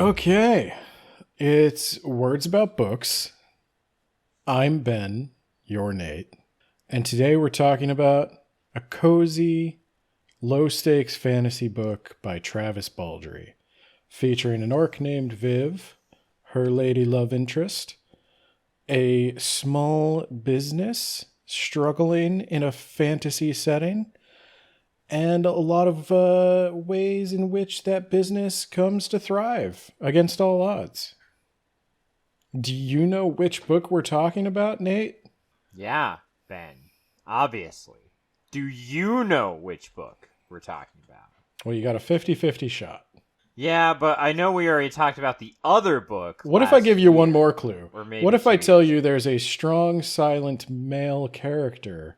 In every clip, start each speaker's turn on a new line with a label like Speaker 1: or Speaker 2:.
Speaker 1: Okay. It's Words About Books. I'm Ben, you're Nate. And today we're talking about a cozy, low-stakes fantasy book by Travis Baldree, featuring an orc named Viv, her lady love interest, a small business struggling in a fantasy setting, and a lot of ways in which that business comes to thrive against all odds. Do you know which book we're talking about, Nate?
Speaker 2: Yeah, Ben. Obviously. Do you know which book we're talking about?
Speaker 1: Well, you got a 50-50 shot.
Speaker 2: Yeah, but I know we already talked about the other book.
Speaker 1: What if I give you one more clue?
Speaker 2: Or maybe
Speaker 1: What if I
Speaker 2: 2
Speaker 1: tell
Speaker 2: years
Speaker 1: you
Speaker 2: ago.
Speaker 1: there's a strong, silent male character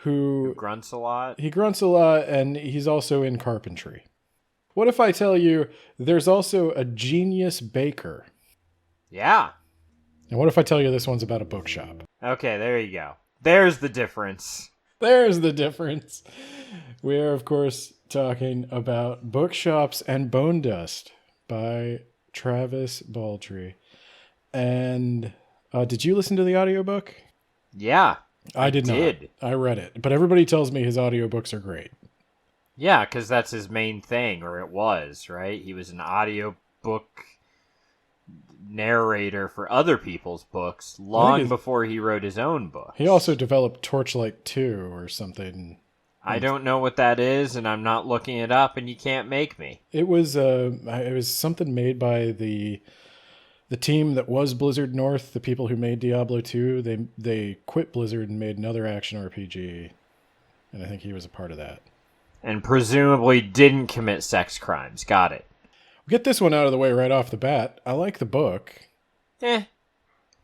Speaker 1: who
Speaker 2: Grunts a lot?
Speaker 1: he grunts a lot and he's also in carpentry? What if I tell you there's also a genius baker?
Speaker 2: Yeah.
Speaker 1: And what if I tell you this one's about a bookshop?
Speaker 2: Okay, there you go. There's the difference.
Speaker 1: There's the difference. We are, of course, talking about Bookshops and Bonedust by Travis Baldree. And did you listen to the audiobook?
Speaker 2: Yeah.
Speaker 1: I did not. I read it. But everybody tells me his audiobooks are great.
Speaker 2: Yeah, because that's his main thing, or it was, right? He was an audiobook narrator for other people's books long before he wrote his own books.
Speaker 1: He also developed Torchlight 2 or something.
Speaker 2: I don't know what that is, and I'm not looking it up, and you can't make me.
Speaker 1: It was something made by the team that was Blizzard North, the people who made Diablo 2. They quit Blizzard and made another action RPG, and I think he was a part of that.
Speaker 2: And presumably didn't commit sex crimes. Got it.
Speaker 1: Get this one out of the way right off the bat. I like the book.
Speaker 2: It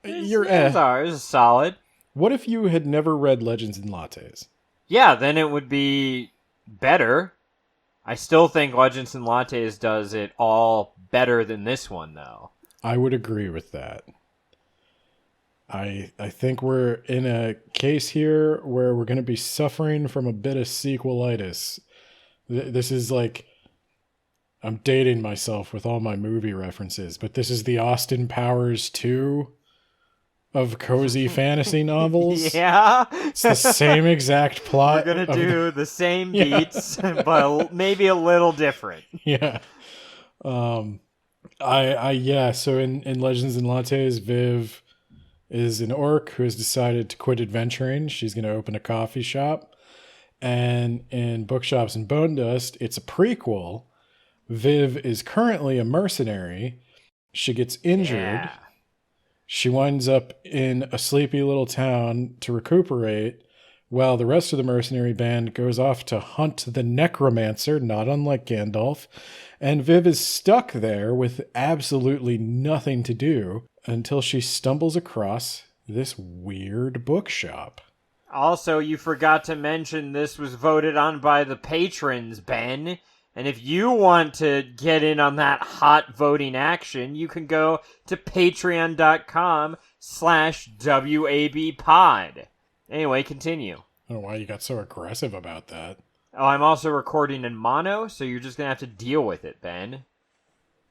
Speaker 1: You're
Speaker 2: was solid.
Speaker 1: What if you had never read Legends and Lattes?
Speaker 2: Yeah, then it would be better. I still think Legends and Lattes does it all better than this one, though.
Speaker 1: I would agree with that. I think we're in a case here where we're going to be suffering from a bit of sequelitis. This is like, I'm dating myself with all my movie references, but this is the Austin Powers 2 of cozy fantasy novels.
Speaker 2: Yeah.
Speaker 1: It's the same exact plot.
Speaker 2: We're going to do the same beats, but maybe a little different.
Speaker 1: Yeah. So in Legends and Lattes, Viv is an orc who has decided to quit adventuring. She's going to open a coffee shop. And in Bookshops and Bonedust, it's a prequel. Viv is currently a mercenary. She gets injured.
Speaker 2: Yeah.
Speaker 1: She winds up in a sleepy little town to recuperate, while the rest of the mercenary band goes off to hunt the necromancer, not unlike Gandalf. And Viv is stuck there with absolutely nothing to do until she stumbles across this weird bookshop.
Speaker 2: Also, you forgot to mention this was voted on by the patrons, Ben. And if you want to get in on that hot voting action, you can go to patreon.com/WABpod. Anyway, continue.
Speaker 1: I don't know why you got so aggressive about that.
Speaker 2: Oh, I'm also recording in mono, so you're just going to have to deal with it, Ben.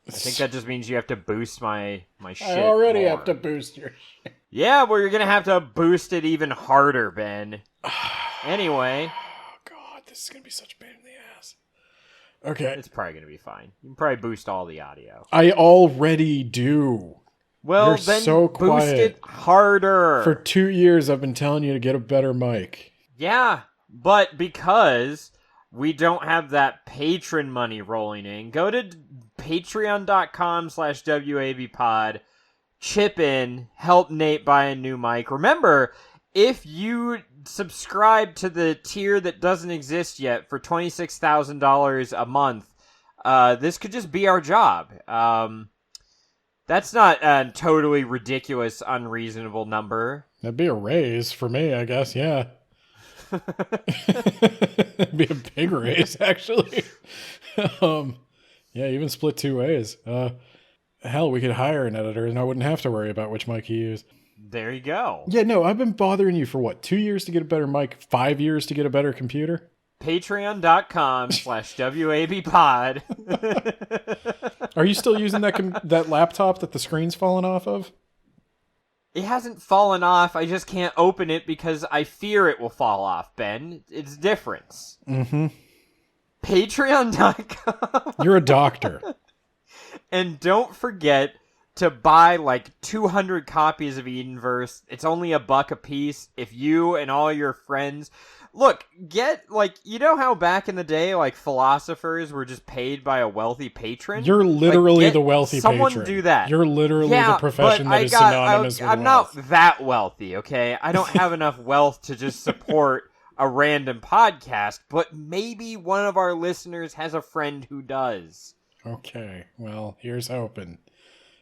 Speaker 2: I think that just means you have to boost my shit.
Speaker 1: I already
Speaker 2: more.
Speaker 1: have to boost your shit.
Speaker 2: Yeah, well, you're going to have to boost it even harder, Ben. Anyway.
Speaker 1: Oh, God, this is going to be such a pain in the ass. Okay.
Speaker 2: It's probably going to be fine. You can probably boost all the audio.
Speaker 1: I already do.
Speaker 2: Well,
Speaker 1: You're
Speaker 2: then
Speaker 1: so
Speaker 2: boost
Speaker 1: quiet.
Speaker 2: it harder.
Speaker 1: For 2 years, I've been telling you to get a better mic.
Speaker 2: Yeah, but because we don't have that patron money rolling in, go to patreon.com/WABpod, chip in, help Nate buy a new mic. Remember, if you subscribe to the tier that doesn't exist yet for $26,000 a month, this could just be our job. That's not a totally ridiculous, unreasonable number.
Speaker 1: That'd be a raise for me, I guess, yeah. It'd be a big raise, actually. Yeah, even split 2 ways. Hell, we could hire an editor and I wouldn't have to worry about which mic you use.
Speaker 2: There you go.
Speaker 1: Yeah, no, I've been bothering you for what, 2 years to get a better mic, 5 years to get a better computer?
Speaker 2: Patreon.com/WABpod.
Speaker 1: Are you still using that laptop that the screen's fallen off of?
Speaker 2: It hasn't fallen off. I just can't open it because I fear it will fall off, Ben. It's difference.
Speaker 1: Mm-hmm.
Speaker 2: Patreon.com.
Speaker 1: You're a doctor.
Speaker 2: And don't forget to buy like 200 copies of Edenverse. It's only $1 a piece. If you and all your friends... Look, get, like, you know how back in the day, like, philosophers were just paid by a wealthy patron?
Speaker 1: You're literally
Speaker 2: like,
Speaker 1: the wealthy
Speaker 2: someone
Speaker 1: patron.
Speaker 2: do that.
Speaker 1: You're literally the profession that is synonymous with
Speaker 2: I'm
Speaker 1: wealth.
Speaker 2: not that wealthy, okay? I don't have enough wealth to just support a random podcast, but maybe one of our listeners has a friend who does.
Speaker 1: Okay, well, here's hoping.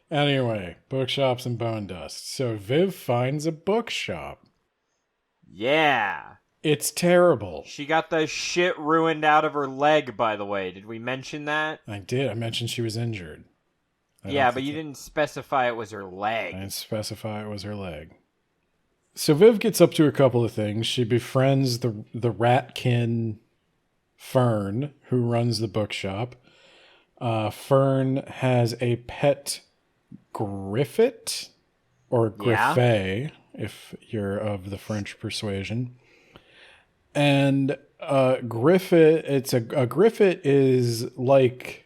Speaker 1: Anyway, Bookshops and Bonedust. So Viv finds a bookshop.
Speaker 2: Yeah.
Speaker 1: It's terrible.
Speaker 2: She got the shit ruined out of her leg, by the way. Did we mention that?
Speaker 1: I did. I mentioned she was injured.
Speaker 2: Yeah, but you didn't specify it was her leg.
Speaker 1: I didn't specify it was her leg. So Viv gets up to a couple of things. She befriends the ratkin Fern, who runs the bookshop. Fern has a pet Griffet, or Griffet, if you're of the French persuasion. And Griffet, a Griffet is like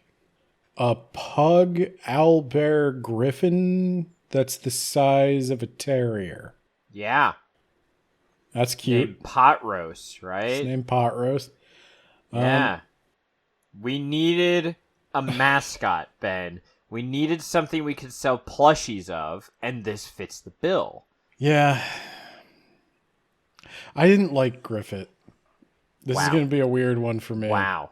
Speaker 1: a pug Albert Griffin that's the size of a terrier.
Speaker 2: Yeah.
Speaker 1: That's cute.
Speaker 2: Named Pot Roast, right?
Speaker 1: It's named Pot Roast.
Speaker 2: Yeah. We needed a mascot, Ben. We needed something we could sell plushies of, and this fits the bill.
Speaker 1: Yeah. I didn't like Griffet. This is going to be a weird one for me.
Speaker 2: Wow.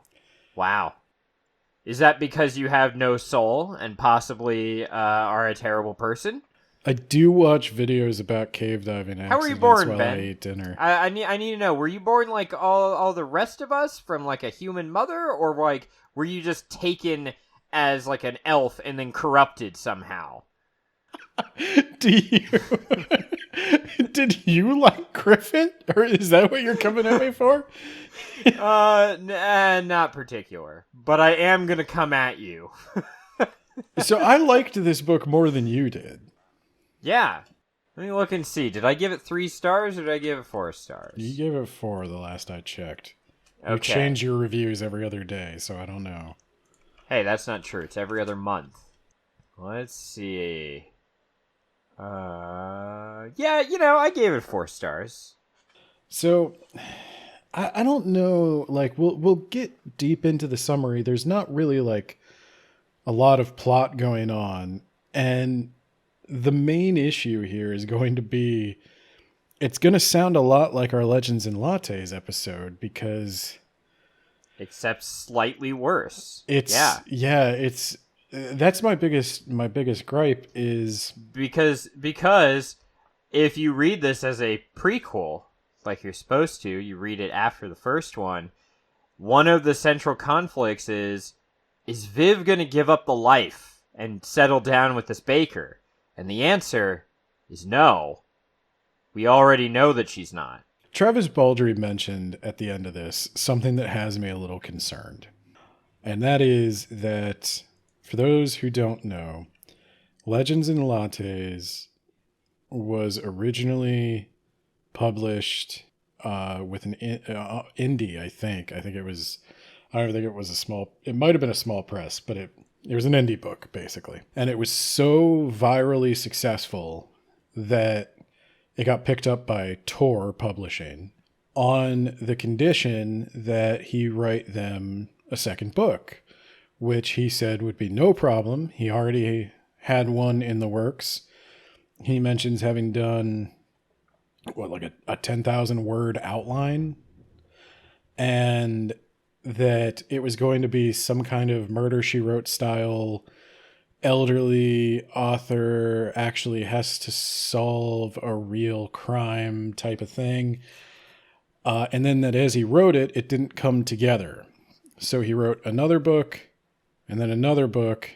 Speaker 2: Is that because you have no soul and possibly are a terrible person?
Speaker 1: I do watch videos about cave diving accidents.
Speaker 2: How were you born,
Speaker 1: while
Speaker 2: Ben?
Speaker 1: I eat dinner.
Speaker 2: I need to know. Were you born like all the rest of us from like a human mother, or like were you just taken as like an elf and then corrupted somehow?
Speaker 1: Did you like Griffith, or is that what you're coming at me for?
Speaker 2: Not particular, but I am gonna come at you.
Speaker 1: So I liked this book more than you did.
Speaker 2: Yeah. Let me look and see. Did I give it 3 stars or did I give it 4 stars?
Speaker 1: You gave it 4 the last I checked.
Speaker 2: Okay.
Speaker 1: You change your reviews every other day, so I don't know.
Speaker 2: Hey, that's not true. It's every other month. Let's see. Yeah, I gave it 4 stars.
Speaker 1: So, I don't know. Like, we'll get deep into the summary. There's not really like a lot of plot going on, and the main issue here is going to be, it's going to sound a lot like our Legends and Lattes episode because,
Speaker 2: except slightly worse.
Speaker 1: That's my biggest gripe is
Speaker 2: because if you read this as a prequel, like you're supposed to, you read it after the first one. One of the central conflicts is Viv going to give up the life and settle down with this baker? And the answer is no. We already know that she's not.
Speaker 1: Travis Baldree mentioned at the end of this something that has me a little concerned. And that is that, for those who don't know, Legends and Lattes was originally published with an indie, I think. I don't think it was a small... It might have been a small press, but it was an indie book, basically. And it was so virally successful that it got picked up by Tor Publishing on the condition that he write them a second book, which he said would be no problem. He already had one in the works. He mentions having done, like a 10,000 word outline, and that it was going to be some kind of Murder, She Wrote style. Elderly author actually has to solve a real crime type of thing. And then that as he wrote it, it didn't come together. So he wrote another book, and then another book,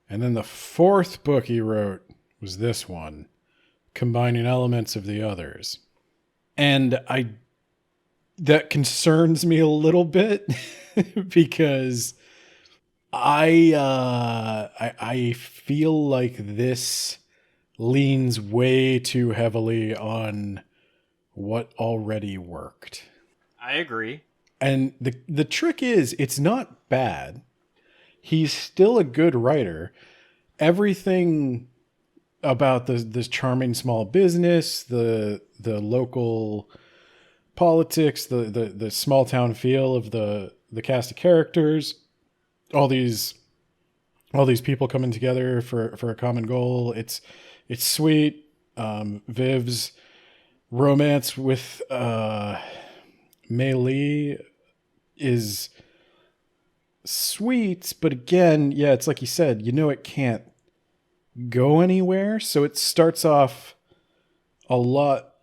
Speaker 1: and then the 4th book he wrote was this one, combining elements of the others. And that concerns me a little bit because I feel like this leans way too heavily on what already worked.
Speaker 2: I agree.
Speaker 1: And the trick is, it's not bad. He's still a good writer. Everything about this charming small business, the local politics, the small town feel of the cast of characters, all these people coming together for a common goal. It's sweet. Viv's romance with Mei Lee is sweet, but again, yeah, it's like you said, it can't go anywhere. So it starts off a lot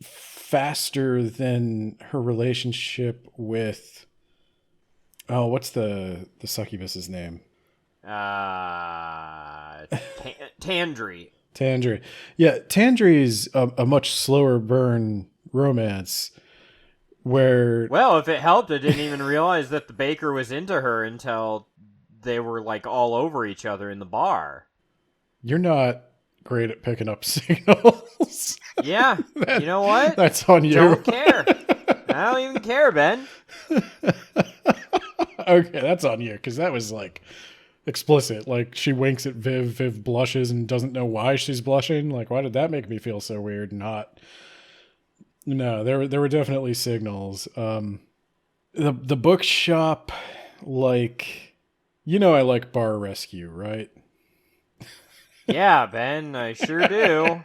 Speaker 1: faster than her relationship with what's the succubus's name?
Speaker 2: Tandri.
Speaker 1: Tandri. Yeah, Tandri's a much slower burn romance where...
Speaker 2: Well, if it helped, I didn't even realize that the baker was into her until they were like all over each other in the bar.
Speaker 1: You're not great at picking up signals.
Speaker 2: Yeah, you know what?
Speaker 1: That's on you.
Speaker 2: Don't care. I don't even care, Ben.
Speaker 1: Okay, that's on you, because that was like explicit. Like, she winks at Viv blushes and doesn't know why she's blushing. Like, why did that make me feel so weird? Not... No, there were definitely signals. The bookshop, like, I like bar rescue, right?
Speaker 2: Yeah, Ben, I sure do.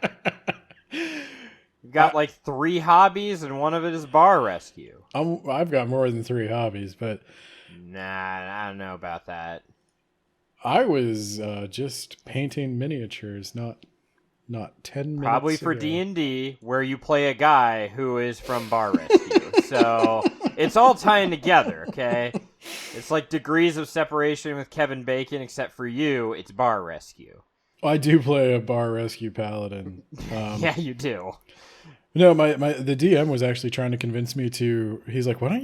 Speaker 2: You've got like 3 hobbies, and one of it is bar rescue.
Speaker 1: I've got more than 3 hobbies, but...
Speaker 2: Nah, I don't know about that.
Speaker 1: I was just painting miniatures, not 10 minutes
Speaker 2: Probably for
Speaker 1: ago.
Speaker 2: D&D, where you play a guy who is from bar rescue. So it's all tying together, okay? It's like degrees of separation with Kevin Bacon, except for you, it's bar rescue.
Speaker 1: I do play a bar rescue paladin.
Speaker 2: Yeah, you do.
Speaker 1: No, the DM was actually trying to convince me to... He's like, why don't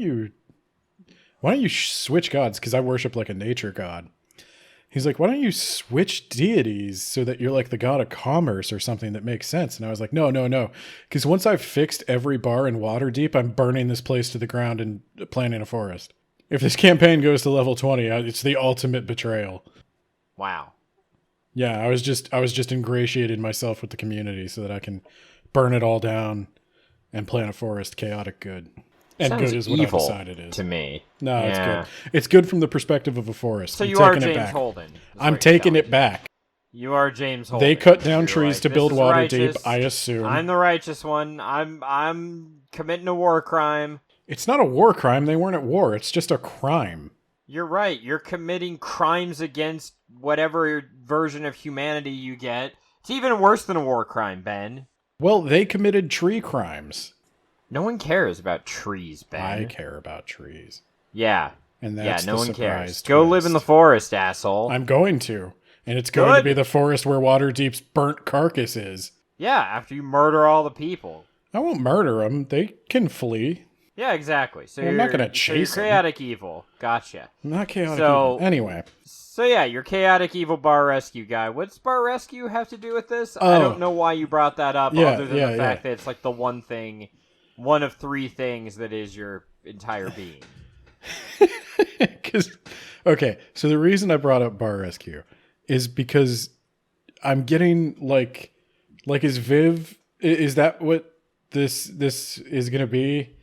Speaker 1: you switch gods? Because I worship like a nature god. He's like, why don't you switch deities so that you're like the god of commerce or something that makes sense? And I was like, no. Because once I've fixed every bar in Waterdeep, I'm burning this place to the ground and planting a forest. If this campaign goes to level 20, it's the ultimate betrayal.
Speaker 2: Wow.
Speaker 1: Yeah, I was just ingratiating myself with the community so that I can burn it all down and plant a forest chaotic good. And
Speaker 2: Sounds
Speaker 1: good is what I
Speaker 2: evil
Speaker 1: decided is.
Speaker 2: to me.
Speaker 1: No,
Speaker 2: Yeah.
Speaker 1: it's good. It's good from the perspective of a forest.
Speaker 2: So
Speaker 1: I'm
Speaker 2: you are
Speaker 1: taking it
Speaker 2: James
Speaker 1: back.
Speaker 2: Holden. is
Speaker 1: I'm
Speaker 2: what you're
Speaker 1: taking
Speaker 2: telling
Speaker 1: it
Speaker 2: me.
Speaker 1: back.
Speaker 2: You are James Holden.
Speaker 1: They cut down
Speaker 2: You're
Speaker 1: trees
Speaker 2: like,
Speaker 1: to
Speaker 2: "This
Speaker 1: build
Speaker 2: is
Speaker 1: Waterdeep,
Speaker 2: righteous.
Speaker 1: I assume.
Speaker 2: I'm the righteous one. I'm committing a war crime.
Speaker 1: It's not a war crime. They weren't at war. It's just a crime.
Speaker 2: You're right. You're committing crimes against whatever version of humanity you get. It's even worse than a war crime, Ben.
Speaker 1: Well, they committed tree crimes.
Speaker 2: No one cares about trees, Ben.
Speaker 1: I care about trees.
Speaker 2: Yeah.
Speaker 1: And that's
Speaker 2: no
Speaker 1: the
Speaker 2: one
Speaker 1: surprise
Speaker 2: cares. Go live in the
Speaker 1: twist.
Speaker 2: forest, asshole.
Speaker 1: I'm going to. And it's going to
Speaker 2: Good.
Speaker 1: be the forest where Waterdeep's burnt carcass is.
Speaker 2: Yeah, after you murder all the people.
Speaker 1: I won't murder them. They can flee.
Speaker 2: Yeah, exactly. So
Speaker 1: Well, I'm not gonna chase
Speaker 2: so
Speaker 1: 'em.
Speaker 2: you're chaotic evil. Gotcha.
Speaker 1: I'm not chaotic
Speaker 2: So-
Speaker 1: evil. Anyway.
Speaker 2: So yeah, you're chaotic evil bar rescue guy. What's bar rescue have to do with this? I
Speaker 1: Oh.
Speaker 2: don't know why you brought that up,
Speaker 1: Yeah,
Speaker 2: other than
Speaker 1: yeah,
Speaker 2: the fact
Speaker 1: yeah.
Speaker 2: that it's like the one of 3 things that is your entire being.
Speaker 1: Okay, so the reason I brought up bar rescue is because I'm getting like is Viv, is that what this is going to be?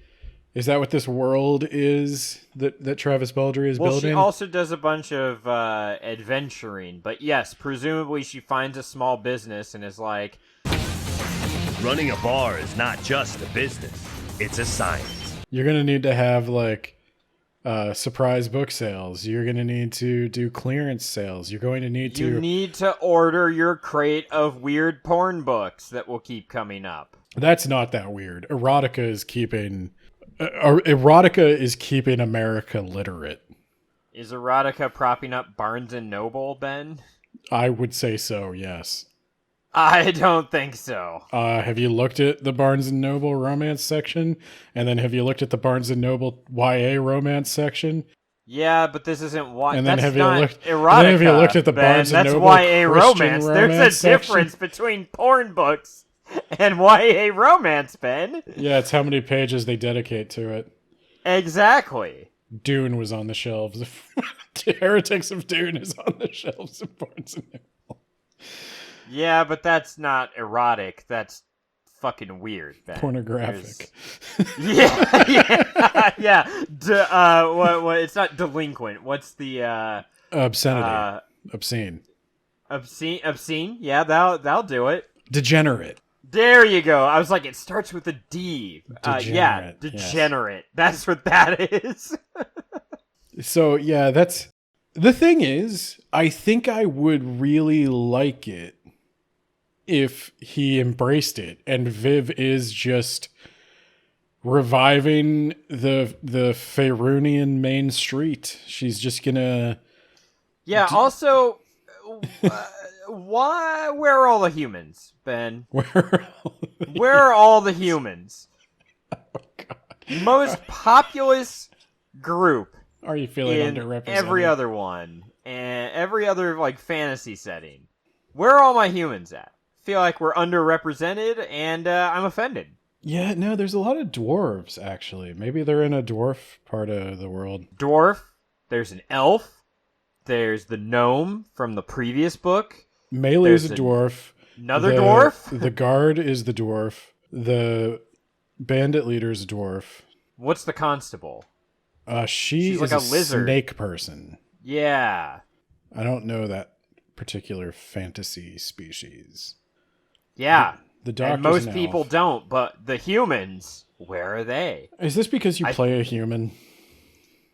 Speaker 1: Is that what this world is that Travis Baldree is
Speaker 2: Well,
Speaker 1: building?
Speaker 2: she also does a bunch of adventuring, but yes, presumably she finds a small business and is like,
Speaker 3: Running a bar is not just a business, it's a science.
Speaker 1: You're going to need to have like surprise book sales. You're going to need to do clearance sales. You're going to need
Speaker 2: you
Speaker 1: to...
Speaker 2: need to order your crate of weird porn books that will keep coming up.
Speaker 1: That's not that weird. Erotica is keeping America literate.
Speaker 2: Is erotica propping up Barnes and Noble, Ben?
Speaker 1: I would say so, yes.
Speaker 2: I don't think so.
Speaker 1: Have you looked at the Barnes & Noble romance section? And then have you looked at the Barnes & Noble YA romance section?
Speaker 2: Yeah, but this isn't why.
Speaker 1: And then
Speaker 2: That's
Speaker 1: have you
Speaker 2: not
Speaker 1: looked?
Speaker 2: erotica.
Speaker 1: And then have you looked at the
Speaker 2: Ben.
Speaker 1: Barnes and
Speaker 2: That's
Speaker 1: Noble
Speaker 2: YA
Speaker 1: Christian
Speaker 2: romance. There's a
Speaker 1: section?
Speaker 2: difference between porn books and YA romance, Ben.
Speaker 1: Yeah, it's how many pages they dedicate to it.
Speaker 2: Exactly.
Speaker 1: Dune was on the shelves. Heretics of Dune is on the shelves of Barnes and Noble.
Speaker 2: Yeah, but that's not erotic. That's fucking weird, Ben.
Speaker 1: Pornographic.
Speaker 2: Yeah. What? It's not delinquent. What's the
Speaker 1: Obscenity. Obscene.
Speaker 2: Obscene. Yeah, that'll do it.
Speaker 1: Degenerate.
Speaker 2: There you go. I was like, it starts with a D. Yeah,
Speaker 1: Degenerate,
Speaker 2: degenerate. Yes. That's what that is.
Speaker 1: So, yeah, that's... The thing is, I think I would really like it if he embraced it. And Viv is just reviving the Faerunian main street. She's just gonna...
Speaker 2: Yeah, also... where are all the humans, Ben? Where are all the humans?
Speaker 1: Oh, God.
Speaker 2: Most populous group.
Speaker 1: Are you feeling
Speaker 2: in
Speaker 1: underrepresented?
Speaker 2: Every other one. And every other, like, fantasy setting. Where are all my humans at? Feel like we're underrepresented, and I'm offended.
Speaker 1: Yeah, no, there's a lot of dwarves, actually. Maybe they're in a dwarf part of the world.
Speaker 2: Dwarf. There's an elf. There's the gnome from the previous book.
Speaker 1: Melee's a dwarf.
Speaker 2: Another dwarf?
Speaker 1: The guard is the dwarf. The bandit leader's a dwarf.
Speaker 2: What's the constable?
Speaker 1: She's
Speaker 2: like
Speaker 1: a
Speaker 2: lizard.
Speaker 1: Snake person.
Speaker 2: Yeah.
Speaker 1: I don't know that particular fantasy species.
Speaker 2: Yeah.
Speaker 1: The doctor's
Speaker 2: and most
Speaker 1: an
Speaker 2: people
Speaker 1: elf.
Speaker 2: don't, but the humans, where are they?
Speaker 1: Is this because you play a human?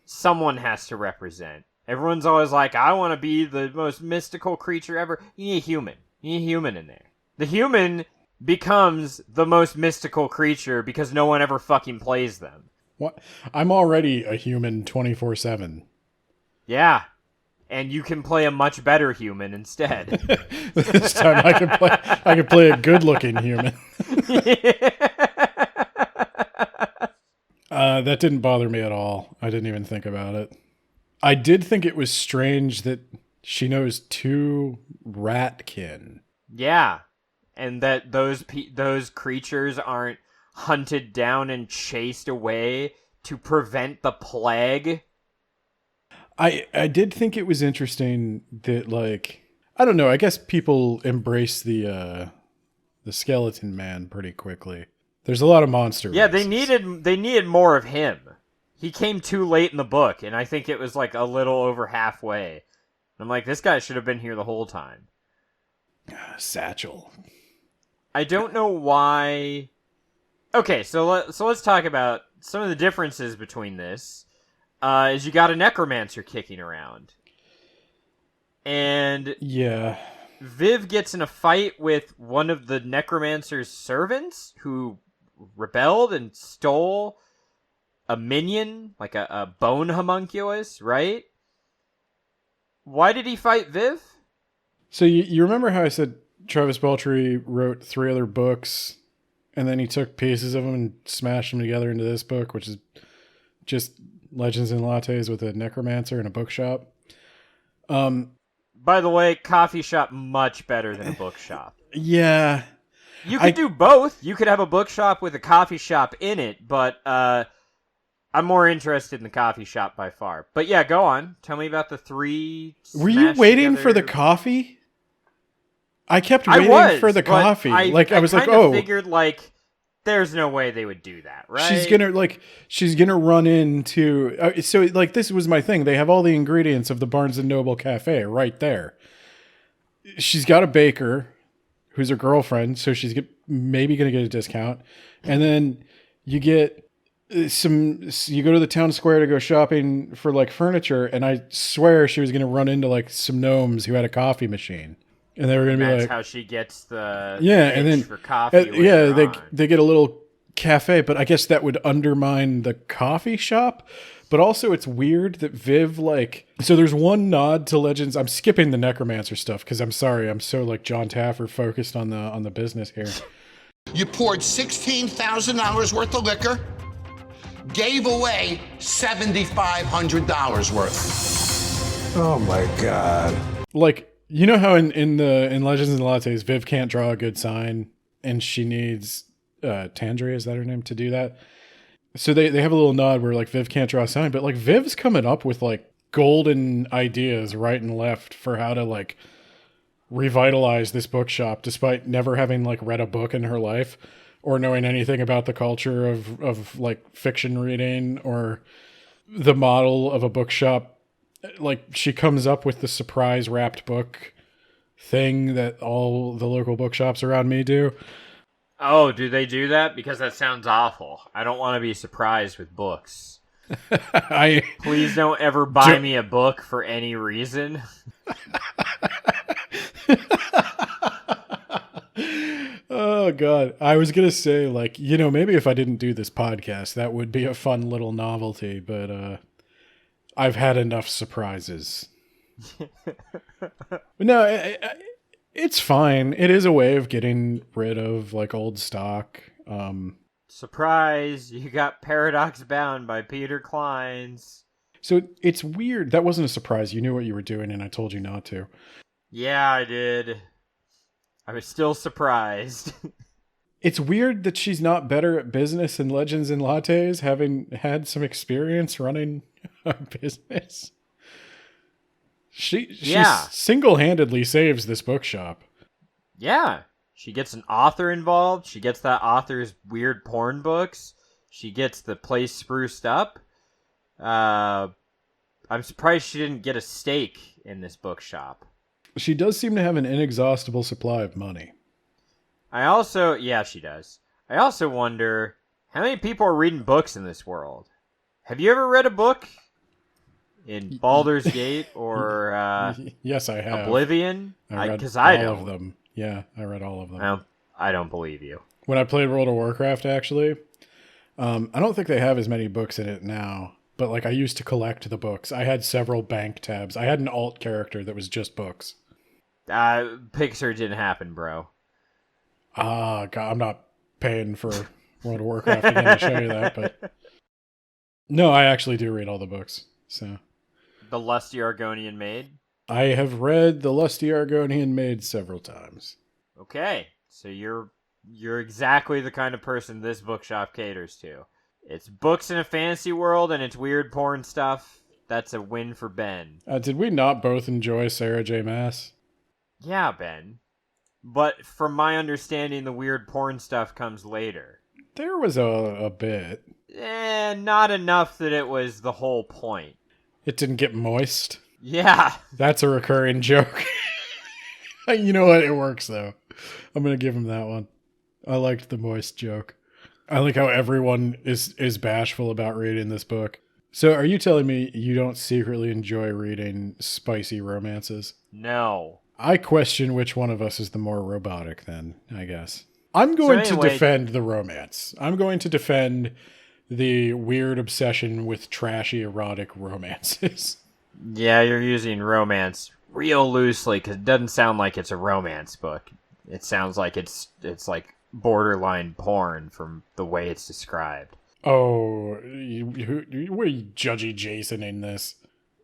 Speaker 2: Someone has to represent. Everyone's always like, I want to be the most mystical creature ever. You need a human. You need a human in there. The human becomes the most mystical creature because no one ever fucking plays them.
Speaker 1: What? I'm already a human 24/7.
Speaker 2: Yeah. And you can play a much better human instead.
Speaker 1: This time I can play a good-looking human. That didn't bother me at all. I didn't even think about it. I did think it was strange that she knows 2 ratkin.
Speaker 2: Yeah. And that those creatures aren't hunted down and chased away to prevent the plague.
Speaker 1: I did think it was interesting that, like, I don't know, I guess people embrace the skeleton man pretty quickly. There's a lot of monster
Speaker 2: Yeah,
Speaker 1: races.
Speaker 2: they needed more of him. He came too late in the book, and I think it was like a little over halfway. I'm like, this guy should have been here the whole time.
Speaker 1: Satchel.
Speaker 2: I don't know why. Okay, so let's talk about some of the differences between this. Is you got a necromancer kicking around, and
Speaker 1: Yeah.
Speaker 2: Viv gets in a fight with one of the necromancer's servants who rebelled and stole a minion, like a bone homunculus, right? Why did he fight Viv?
Speaker 1: So you remember how I said Travis Baldree wrote 3 other books, and then he took pieces of them and smashed them together into this book, which is just Legends and Lattes with a necromancer and a bookshop.
Speaker 2: By the way, coffee shop much better than a bookshop.
Speaker 1: Yeah.
Speaker 2: You could do both. You could have a bookshop with a coffee shop in it, but I'm more interested in the coffee shop by far. But yeah, go on. Tell me about the 3.
Speaker 1: Were you waiting for the coffee? I kept waiting for the coffee. I was like, oh,
Speaker 2: figured like there's no way they would do that, right?
Speaker 1: She's gonna run into. So like this was my thing. They have all the ingredients of the Barnes and Noble cafe right there. She's got a baker who's her girlfriend, so she's maybe gonna get a discount, and then you get. You go to the town square to go shopping for like furniture, and I swear she was going to run into like some gnomes who had a coffee machine, and they were going to be like,
Speaker 2: "That's how she gets the
Speaker 1: and then
Speaker 2: for coffee."
Speaker 1: They get a little cafe, but I guess that would undermine the coffee shop. But also, it's weird that Viv so there's one nod to Legends. I'm skipping the necromancer stuff because I'm sorry, I'm so like John Taffer focused on the business here.
Speaker 4: You poured $16,000 worth of liquor gave away $7,500 worth.
Speaker 5: Oh my God.
Speaker 1: Like, you know how in Legends and Lattes, Viv can't draw a good sign, and she needs Tandria, is that her name, to do that? So they have a little nod where like Viv can't draw a sign, but like Viv's coming up with like golden ideas right and left for how to like revitalize this bookshop, despite never having like read a book in her life or knowing anything about the culture of like fiction reading or the model of a bookshop. Like, she comes up with the surprise wrapped book thing that all the local bookshops around me do.
Speaker 2: Oh, do they do that? Because that sounds awful. I don't want to be surprised with books. Please don't ever buy me a book for any reason.
Speaker 1: Oh, God. I was going to say, like, you know, maybe if I didn't do this podcast, that would be a fun little novelty, but I've had enough surprises. No, it's fine. It is a way of getting rid of, like, old stock.
Speaker 2: Surprise! You got Paradox Bound by Peter Clines.
Speaker 1: So it's weird. That wasn't a surprise. You knew what you were doing, and I told you not to.
Speaker 2: Yeah, I did. I was still surprised.
Speaker 1: It's weird that she's not better at business in Legends and Lattes, having had some experience running a business. She single-handedly saves this bookshop.
Speaker 2: Yeah. She gets an author involved. She gets that author's weird porn books. She gets the place spruced up. I'm surprised she didn't get a stake in this bookshop.
Speaker 1: She does seem to have an inexhaustible supply of money.
Speaker 2: She does. I also wonder, how many people are reading books in this world? Have you ever read a book in Baldur's Gate or
Speaker 1: yes, I have.
Speaker 2: Oblivion?
Speaker 1: I read all of them. Yeah, I read all of them.
Speaker 2: I don't believe you.
Speaker 1: When I played World of Warcraft, actually, I don't think they have as many books in it now, but like I used to collect the books. I had several bank tabs. I had an alt character that was just books.
Speaker 2: Pixar didn't happen, bro.
Speaker 1: God, I'm not paying for World of Warcraft again to show you that, but no, I actually do read all the books. So,
Speaker 2: The Lusty Argonian Maid?
Speaker 1: I have read The Lusty Argonian Maid several times.
Speaker 2: Okay, so you're exactly the kind of person this bookshop caters to. It's books in a fantasy world and it's weird porn stuff. That's a win for Ben.
Speaker 1: Did we not both enjoy Sarah J. Maas?
Speaker 2: Yeah, Ben. But from my understanding, the weird porn stuff comes later.
Speaker 1: There was a bit.
Speaker 2: Not enough that it was the whole point.
Speaker 1: It didn't get moist.
Speaker 2: Yeah.
Speaker 1: That's a recurring joke. You know what? It works, though. I'm going to give him that one. I liked the moist joke. I like how everyone is bashful about reading this book. So are you telling me you don't secretly enjoy reading spicy romances?
Speaker 2: No.
Speaker 1: I question which one of us is the more robotic then, I guess. I'm going to defend the romance. I'm going to defend the weird obsession with trashy erotic romances.
Speaker 2: Yeah, you're using romance real loosely because it doesn't sound like it's a romance book. It sounds like it's like borderline porn from the way it's described.
Speaker 1: Oh, what are you judgy Jason in this?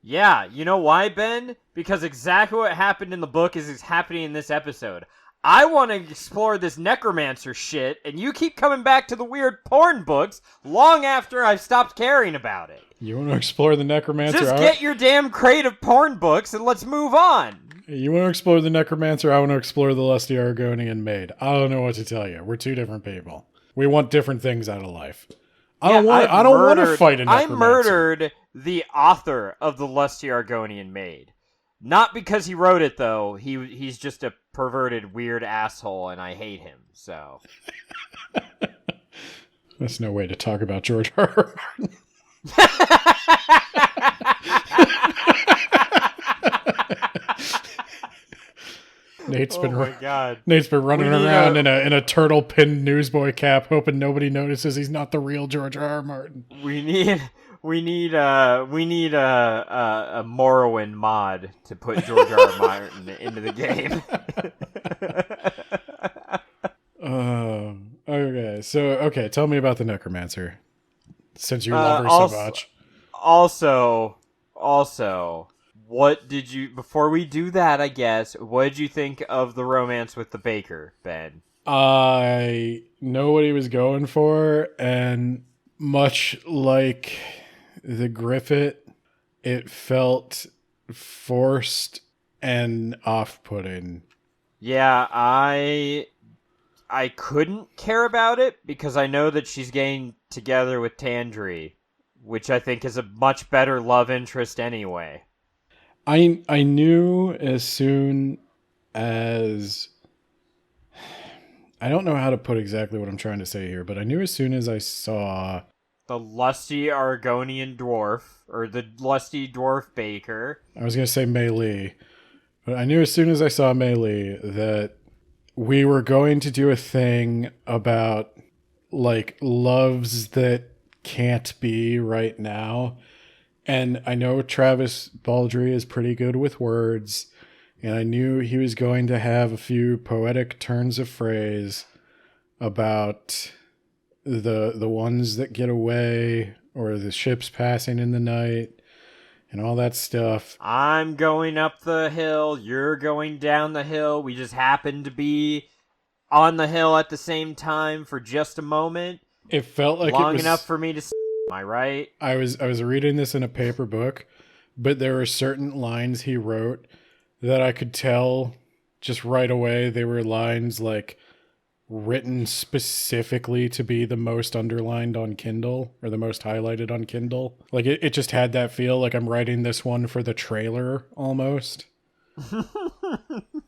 Speaker 2: Yeah, you know why, Ben? Because exactly what happened in the book is happening in this episode. I want to explore this necromancer shit, and you keep coming back to the weird porn books long after I've stopped caring about it.
Speaker 1: You want to explore the necromancer?
Speaker 2: Just get your damn crate of porn books and let's move on.
Speaker 1: You want to explore the necromancer? I want to explore the lusty Argonian maid. I don't know what to tell you. We're two different people. We want different things out of life. I don't want to fight a necromancer.
Speaker 2: I murdered the author of the lusty Argonian maid. Not because he wrote it, though. He's just a perverted, weird asshole, and I hate him, so.
Speaker 1: That's no way to talk about George R. R. Martin. Nate's been running around in a turtle pinned newsboy cap, hoping nobody notices he's not the real George R. R. Martin.
Speaker 2: We need a Morrowind mod to put George R. R. Martin into the game.
Speaker 1: Okay, tell me about the necromancer. since you love her so much.
Speaker 2: Also, what did you, before we do that, I guess, what did you think of the romance with the baker, Ben?
Speaker 1: I know what he was going for, and much like the Griffith, it felt forced and off-putting.
Speaker 2: Yeah, I couldn't care about it because I know that she's getting together with Tandri, which I think is a much better love interest anyway.
Speaker 1: I knew as soon as... I don't know how to put exactly what I'm trying to say here, but I knew as soon as I saw...
Speaker 2: the lusty Argonian dwarf, or the lusty dwarf baker.
Speaker 1: I was going to say Mei Li, but I knew as soon as I saw Mei Li that we were going to do a thing about, like, loves that can't be right now. And I know Travis Baldree is pretty good with words, and I knew he was going to have a few poetic turns of phrase about the ones that get away, or the ships passing in the night, and all that stuff.
Speaker 2: I'm going up the hill, you're going down the hill, we just happen to be on the hill at the same time for just a moment.
Speaker 1: It felt like
Speaker 2: long
Speaker 1: it was
Speaker 2: enough for me to am I right?
Speaker 1: I was reading this in a paper book, but there were certain lines he wrote that I could tell just right away they were lines like written specifically to be the most underlined on Kindle, or the most highlighted on Kindle. Like it just had that feel like I'm writing this one for the trailer almost.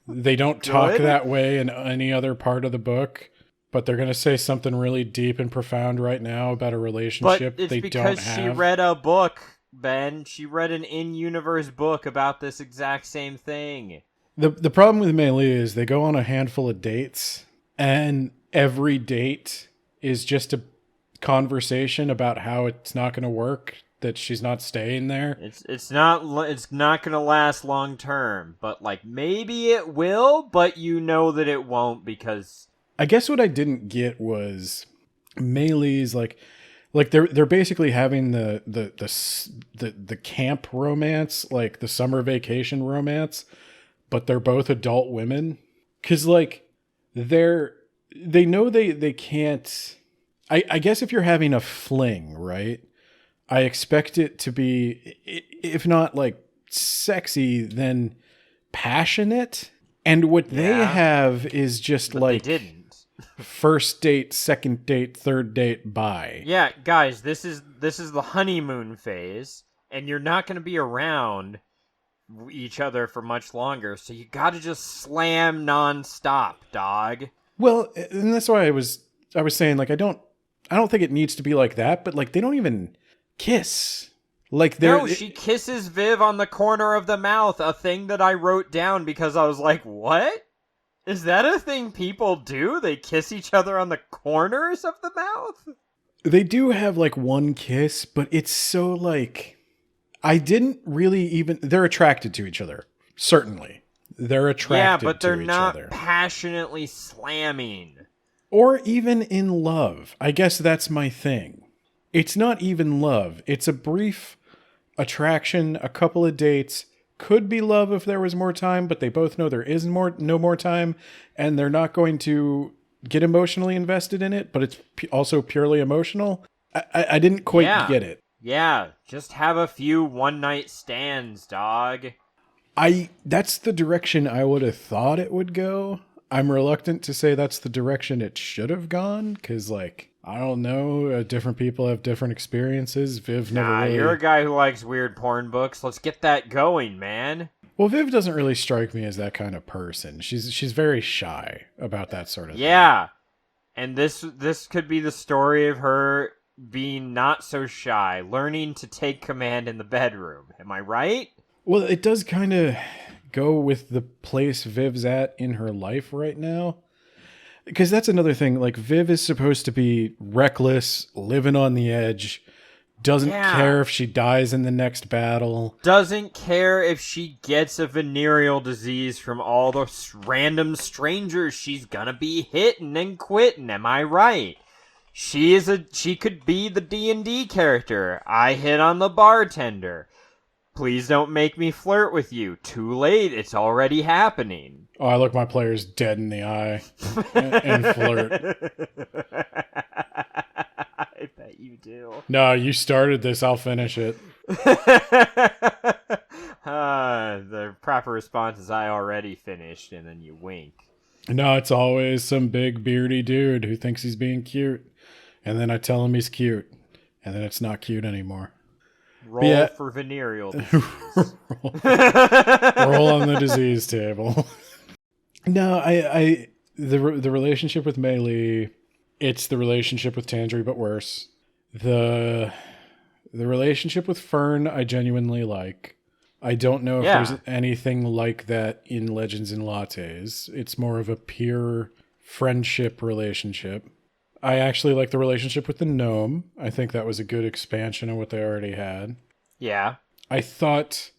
Speaker 1: They don't talk that way in any other part of the book, but they're going to say something really deep and profound right now about a relationship
Speaker 2: but it's
Speaker 1: they
Speaker 2: because
Speaker 1: don't have.
Speaker 2: she read a book, Ben. She read an in-universe book about this exact same thing.
Speaker 1: The problem with Mei Li is they go on a handful of dates, and every date is just a conversation about how it's not going to work, that she's not staying there.
Speaker 2: It's not going to last long term, but like maybe it will, but you know that it won't, because
Speaker 1: I guess what I didn't get was Mei Li's like they're basically having the camp romance, like the summer vacation romance, but they're both adult women. 'Cause like they know they can't. I guess if you're having a fling, right? I expect it to be, if not like sexy, then passionate. And what they have is just
Speaker 2: but
Speaker 1: like
Speaker 2: they didn't.
Speaker 1: First date, second date, third date, bye.
Speaker 2: Yeah, guys, this is the honeymoon phase, and you're not going to be around each other for much longer, so you got to just slam nonstop, dog.
Speaker 1: Well, and that's why I was saying, like, I don't think it needs to be like that, but like they don't even kiss. Like
Speaker 2: no, she kisses Viv on the corner of the mouth, a thing that I wrote down because I was like, what? Is that a thing people do? They kiss each other on the corners of the mouth?
Speaker 1: They do have like one kiss, but it's so like, I didn't really even, they're attracted to each other. Certainly. They're attracted to each other.
Speaker 2: Yeah, but they're not passionately slamming.
Speaker 1: Or even in love. I guess that's my thing. It's not even love. It's a brief attraction, a couple of dates. Could be love if there was more time, but they both know there is no more time, and they're not going to get emotionally invested in it, but it's also purely emotional. I didn't quite get it.
Speaker 2: Yeah, just have a few one-night stands, dog.
Speaker 1: That's the direction I would have thought it would go. I'm reluctant to say that's the direction it should have gone, because, like, I don't know, different people have different experiences. Viv never really...
Speaker 2: You're a guy who likes weird porn books. Let's get that going, man.
Speaker 1: Well, Viv doesn't really strike me as that kind of person. She's very shy about that sort of thing.
Speaker 2: Yeah, and this could be the story of her being not so shy, learning to take command in the bedroom. Am I right?
Speaker 1: Well, it does kind of go with the place Viv's at in her life right now. Because that's another thing. Like, Viv is supposed to be reckless, living on the edge, doesn't care if she dies in the next battle.
Speaker 2: Doesn't care if she gets a venereal disease from all the random strangers she's gonna be hitting and quitting. Am I right? She could be the D&D character. I hit on the bartender. Please don't make me flirt with you. Too late. It's already happening.
Speaker 1: Oh, I look my players dead in the eye and flirt.
Speaker 2: I bet you do.
Speaker 1: No, you started this. I'll finish it.
Speaker 2: The proper response is I already finished, and then you wink.
Speaker 1: No, it's always some big beardy dude who thinks he's being cute. And then I tell him he's cute. And then it's not cute anymore.
Speaker 2: Roll for venereal disease.
Speaker 1: Roll on the disease table. No, the relationship with Mei Lee, it's the relationship with Tandri, but worse. The relationship with Fern, I genuinely like. I don't know if there's anything like that in Legends and Lattes. It's more of a pure friendship relationship. I actually like the relationship with the gnome. I think that was a good expansion of what they already had.
Speaker 2: Yeah.
Speaker 1: I thought,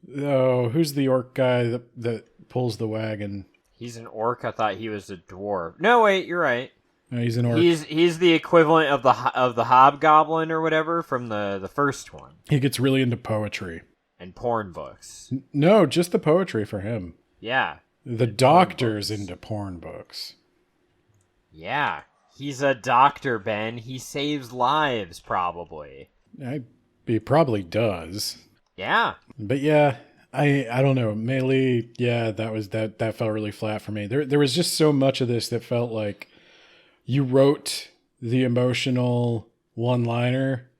Speaker 1: who's the orc guy that pulls the wagon?
Speaker 2: He's an orc. I thought he was a dwarf. No, wait, you're right.
Speaker 1: No, he's an orc.
Speaker 2: He's the equivalent of the hobgoblin or whatever from the first one.
Speaker 1: He gets really into poetry.
Speaker 2: And porn books.
Speaker 1: No, just the poetry for him.
Speaker 2: Yeah.
Speaker 1: The doctor's into porn books.
Speaker 2: Yeah. He's a doctor, Ben. He saves lives, probably.
Speaker 1: He probably does.
Speaker 2: Yeah.
Speaker 1: But yeah, I don't know. Mei Lee, yeah, that felt really flat for me. There was just so much of this that felt like you wrote the emotional one-liner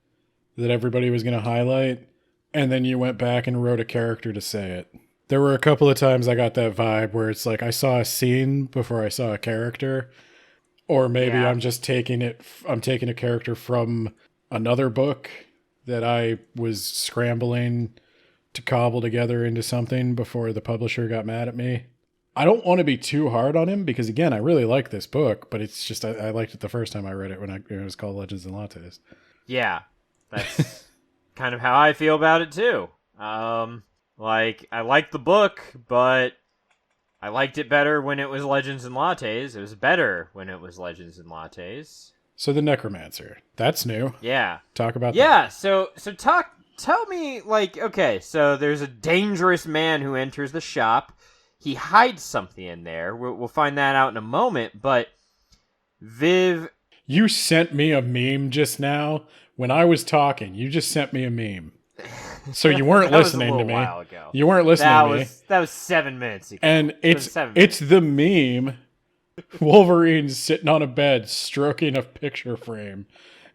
Speaker 1: that everybody was going to highlight, and then you went back and wrote a character to say it. There were a couple of times I got that vibe where it's like I saw a scene before I saw a character, or maybe I'm taking a character from another book that I was scrambling to cobble together into something before the publisher got mad at me. I don't want to be too hard on him because, again, I really like this book, but it's just I liked it the first time I read it when it was called Legends and Lattes.
Speaker 2: Yeah, that's kind of how I feel about it too. Like, I liked the book, but I liked it better when it was Legends and Lattes. It was better when it was Legends and Lattes.
Speaker 1: So the Necromancer, that's new.
Speaker 2: Yeah.
Speaker 1: Talk about that.
Speaker 2: Yeah, so tell me, like, okay, so there's a dangerous man who enters the shop. He hides something in there. We'll find that out in a moment, but Viv...
Speaker 1: You sent me a meme just now. When I was talking, you just sent me a meme. So you weren't listening to me.
Speaker 2: While ago.
Speaker 1: You weren't listening to me.
Speaker 2: That was 7 minutes ago.
Speaker 1: And it's the meme. Wolverine's sitting on a bed stroking a picture frame.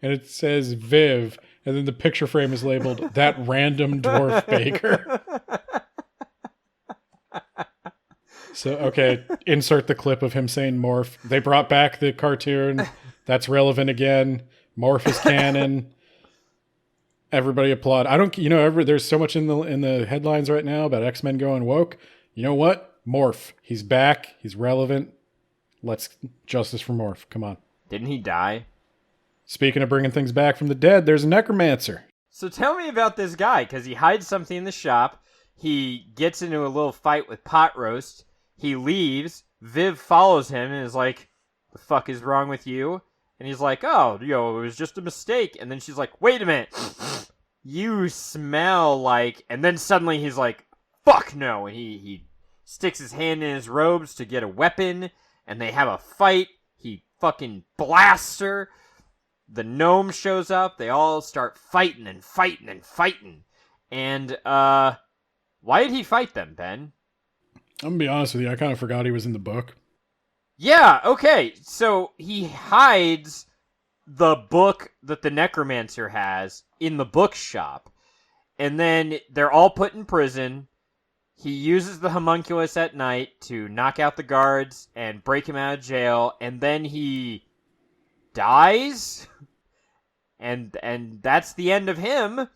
Speaker 1: And it says Viv. And then the picture frame is labeled that random dwarf baker. So, okay, insert the clip of him saying morph. They brought back the cartoon. That's relevant again. Morph is canon. Everybody applaud. There's so much in the headlines right now about X-Men going woke. You know what? Morph. He's back. He's relevant. Let's justice for Morph. Come on.
Speaker 2: Didn't he die?
Speaker 1: Speaking of bringing things back from the dead, there's a necromancer.
Speaker 2: So tell me about this guy, because he hides something in the shop. He gets into a little fight with Pot Roast. He leaves. Viv follows him and is like, "The fuck is wrong with you?" And he's like, "Oh, it was just a mistake." And then she's like, "Wait a minute. You smell like..." And then suddenly he's like, "Fuck no." And he sticks his hand in his robes to get a weapon. And they have a fight. He fucking blasts her. The gnome shows up. They all start fighting and fighting and fighting. And, why did he fight them, Ben?
Speaker 1: I'm gonna be honest with you. I kind of forgot he was in the book.
Speaker 2: Yeah, okay. So he hides the book that the necromancer has in the bookshop. And then they're all put in prison. He uses the homunculus at night to knock out the guards and break him out of jail. And then he dies. And that's the end of him.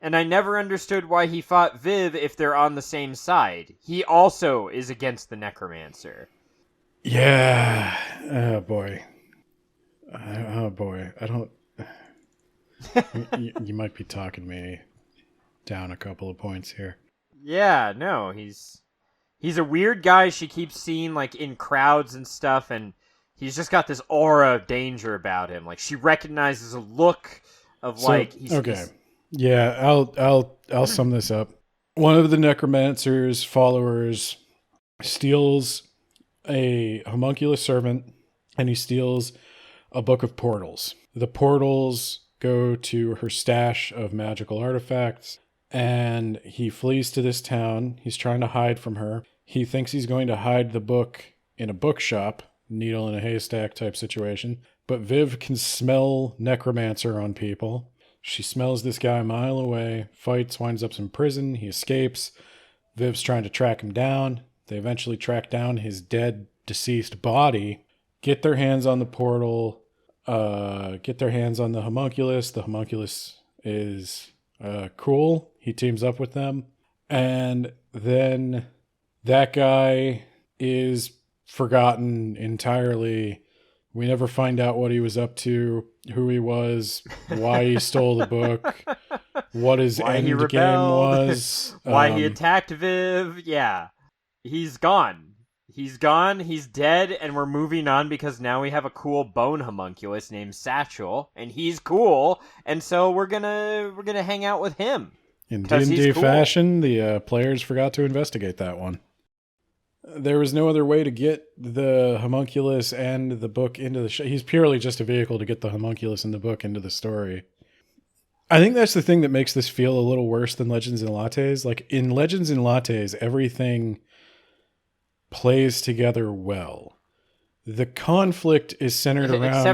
Speaker 2: And I never understood why he fought Viv if they're on the same side. He also is against the necromancer.
Speaker 1: Yeah. Oh, boy. I don't... you might be talking me down a couple of points here.
Speaker 2: Yeah, no, he's a weird guy she keeps seeing, like, in crowds and stuff, and He's just got this aura of danger about him. Like, she recognizes a look of
Speaker 1: Yeah, I'll sum this up. One of the necromancer's followers steals a homunculus servant, and he steals a book of portals. The portals go to her stash of magical artifacts, and he flees to this town. He's trying to hide from her. He thinks he's going to hide the book in a bookshop, needle in a haystack type situation. But Viv can smell necromancer on people. She smells this guy a mile away, fights, winds up in prison. He escapes. Viv's trying to track him down. They eventually track down his dead, deceased body, get their hands on the portal, get their hands on the homunculus. The homunculus is cool. He teams up with them. And then that guy is forgotten entirely. We never find out what he was up to, who he was, why he stole the book, what his end game was.
Speaker 2: Why he attacked Viv. Yeah. He's gone. He's gone, he's dead, and we're moving on because now we have a cool bone homunculus named Satchel, and he's cool, and so we're gonna hang out with him.
Speaker 1: In D&D fashion, the players forgot to investigate that one. There was no other way to get the homunculus and the book into the show. He's purely just a vehicle to get the homunculus and the book into the story. I think that's the thing that makes this feel a little worse than Legends and Lattes. Like, in Legends and Lattes, everything plays together well. The conflict is centered around...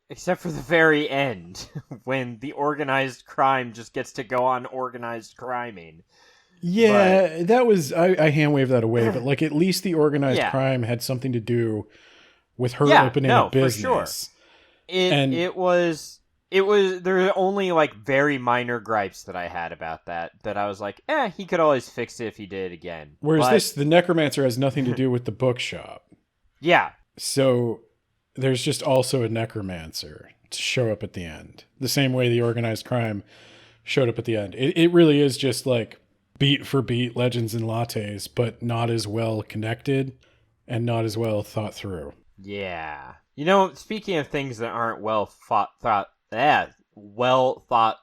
Speaker 2: Except for the very end, when the organized crime just gets to go on organized criming.
Speaker 1: Yeah, that was... I hand-waved that away, but like at least the organized crime had something to do with her opening a business.
Speaker 2: For sure. It was there were only like very minor gripes that I had about that I was like, he could always fix it if he did it again.
Speaker 1: Whereas the necromancer has nothing to do with the bookshop.
Speaker 2: Yeah.
Speaker 1: So there's just also a necromancer to show up at the end. The same way the organized crime showed up at the end. It really is just like beat for beat Legends and Lattes, but not as well connected and not as well thought through.
Speaker 2: Yeah. Speaking of things that aren't well thought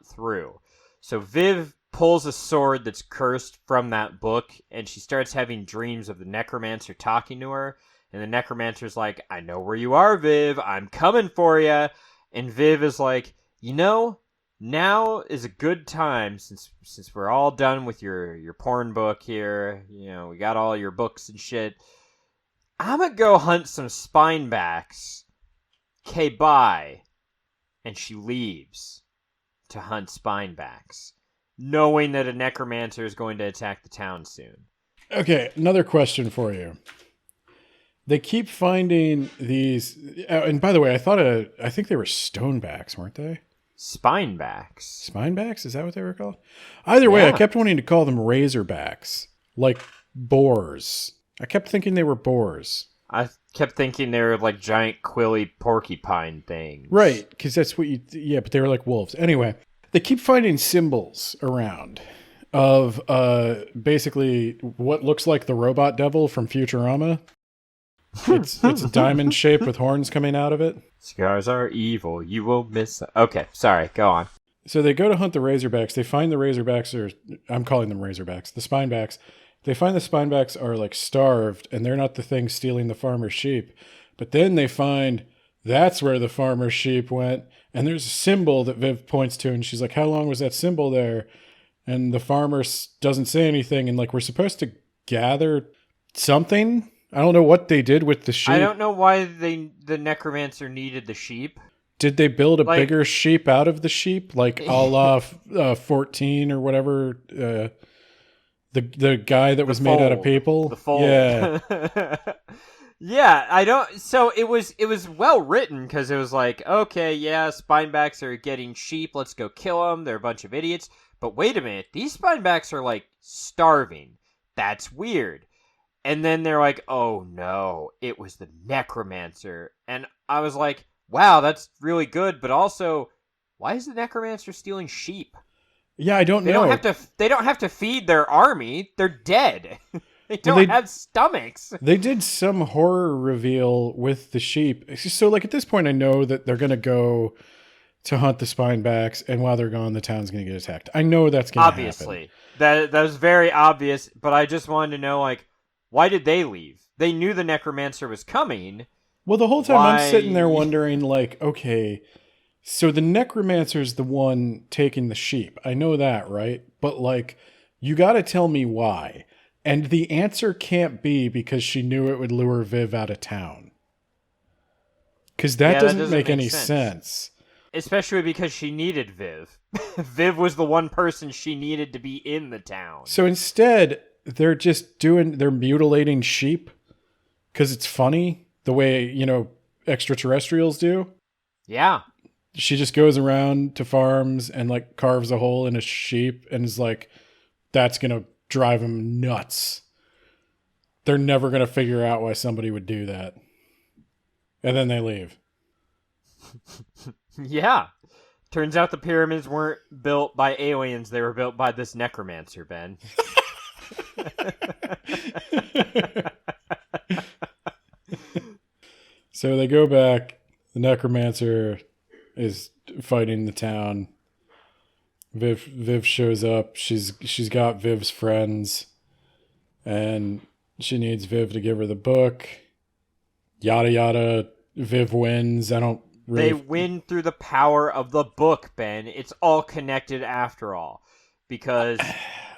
Speaker 2: through. So Viv pulls a sword that's cursed from that book, and she starts having dreams of the necromancer talking to her. And the necromancer's like, I know where you are, Viv. I'm coming for you. And Viv is like, now is a good time since we're all done with your porn book here. We got all your books and shit. I'm gonna go hunt some spinebacks. Okay, bye. And she leaves to hunt spinebacks, knowing that a necromancer is going to attack the town soon.
Speaker 1: Okay, another question for you. They keep finding these... and by the way, I think they were stonebacks, weren't they?
Speaker 2: Spinebacks.
Speaker 1: Spinebacks? Is that what they were called? Either way, I kept wanting to call them razorbacks. Like boars. I kept thinking they were boars.
Speaker 2: I kept thinking they were like giant quilly porcupine things.
Speaker 1: Right, because that's what you... yeah, but they were like wolves. Anyway, they keep finding symbols around of basically what looks like the robot devil from Futurama. It's a diamond shape with horns coming out of it.
Speaker 2: Scars are evil. You will miss... Okay, sorry. Go on.
Speaker 1: So they go to hunt the razorbacks. They find the razorbacks, or I'm calling them razorbacks, the spinebacks. They find the spinebacks are like starved, and they're not the thing stealing the farmer's sheep. But then they find that's where the farmer's sheep went, and there's a symbol that Viv points to, and she's like, how long was that symbol there? And the farmer doesn't say anything, and like, we're supposed to gather something? I don't know what they did with the sheep.
Speaker 2: I don't know why the necromancer needed the sheep.
Speaker 1: Did they build a bigger sheep out of the sheep? Like a la 14 or whatever? The guy that was made out of people?
Speaker 2: The fold.
Speaker 1: Yeah.
Speaker 2: Yeah, I don't... So it was well written, because it was like, okay, yeah, spinebacks are getting sheep, let's go kill them, they're a bunch of idiots. But wait a minute, these spinebacks are like starving. That's weird. And then they're like, oh no, it was the necromancer. And I was like, wow, that's really good, but also, why is the necromancer stealing sheep?
Speaker 1: Yeah, I don't know.
Speaker 2: They don't have to feed their army. They're dead. They don't have stomachs.
Speaker 1: They did some horror reveal with the sheep. So, like, at this point, I know that they're going to go to hunt the Spinebacks, and while they're gone, the town's going to get attacked. I know that's going to happen.
Speaker 2: Obviously. That was very obvious, but I just wanted to know, like, why did they leave? They knew the necromancer was coming.
Speaker 1: Well, the whole time I'm sitting there wondering, like, okay, so the necromancer's the one taking the sheep. I know that, right? But, like, you got to tell me why. And the answer can't be because she knew it would lure Viv out of town. Because that doesn't make any sense.
Speaker 2: Especially because she needed Viv. Viv was the one person she needed to be in the town.
Speaker 1: So instead, they're mutilating sheep because it's funny the way, extraterrestrials do.
Speaker 2: Yeah.
Speaker 1: She just goes around to farms and, like, carves a hole in a sheep and is like, that's going to drive them nuts. They're never going to figure out why somebody would do that. And then they leave.
Speaker 2: Yeah. Turns out the pyramids weren't built by aliens. They were built by this necromancer, Ben.
Speaker 1: So they go back. The necromancer is fighting the town. Viv shows up. She's got Viv's friends, and she needs Viv to give her the book. Yada yada. Viv wins. I don't really.
Speaker 2: They win through the power of the book, Ben. It's all connected after all, because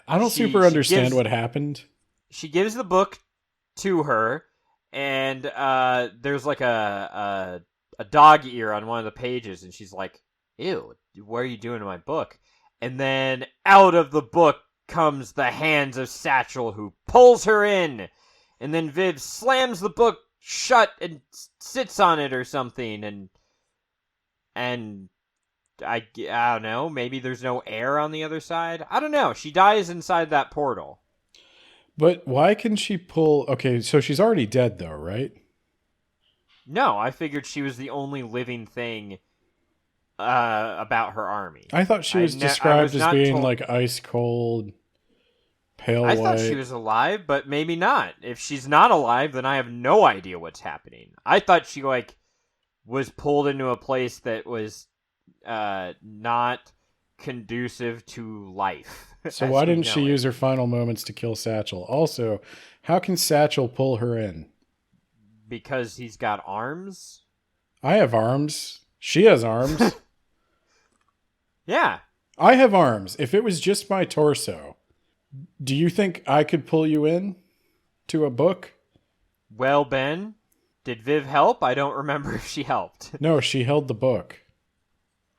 Speaker 1: I don't super understand what happened.
Speaker 2: She gives the book to her, and there's like a dog ear on one of the pages, and she's like, "Ew, what are you doing to my book?" And then out of the book comes the hands of Satchel, who pulls her in. And then Viv slams the book shut and sits on it or something. And I don't know, maybe there's no air on the other side. I don't know. She dies inside that portal.
Speaker 1: But why can she pull... Okay, so she's already dead though, right?
Speaker 2: No, I figured she was the only living thing about her army.
Speaker 1: I thought she was described as being like ice cold, pale white.
Speaker 2: I thought she was alive, but maybe not. If she's not alive, then I have no idea what's happening. I thought she was pulled into a place that was not conducive to life.
Speaker 1: So why didn't she use her final moments to kill Satchel? Also, how can Satchel pull her in?
Speaker 2: Because he's got arms?
Speaker 1: I have arms. She has arms.
Speaker 2: Yeah.
Speaker 1: I have arms. If it was just my torso, do you think I could pull you in to a book?
Speaker 2: Well, Ben, did Viv help? I don't remember if she helped.
Speaker 1: No, she held the book.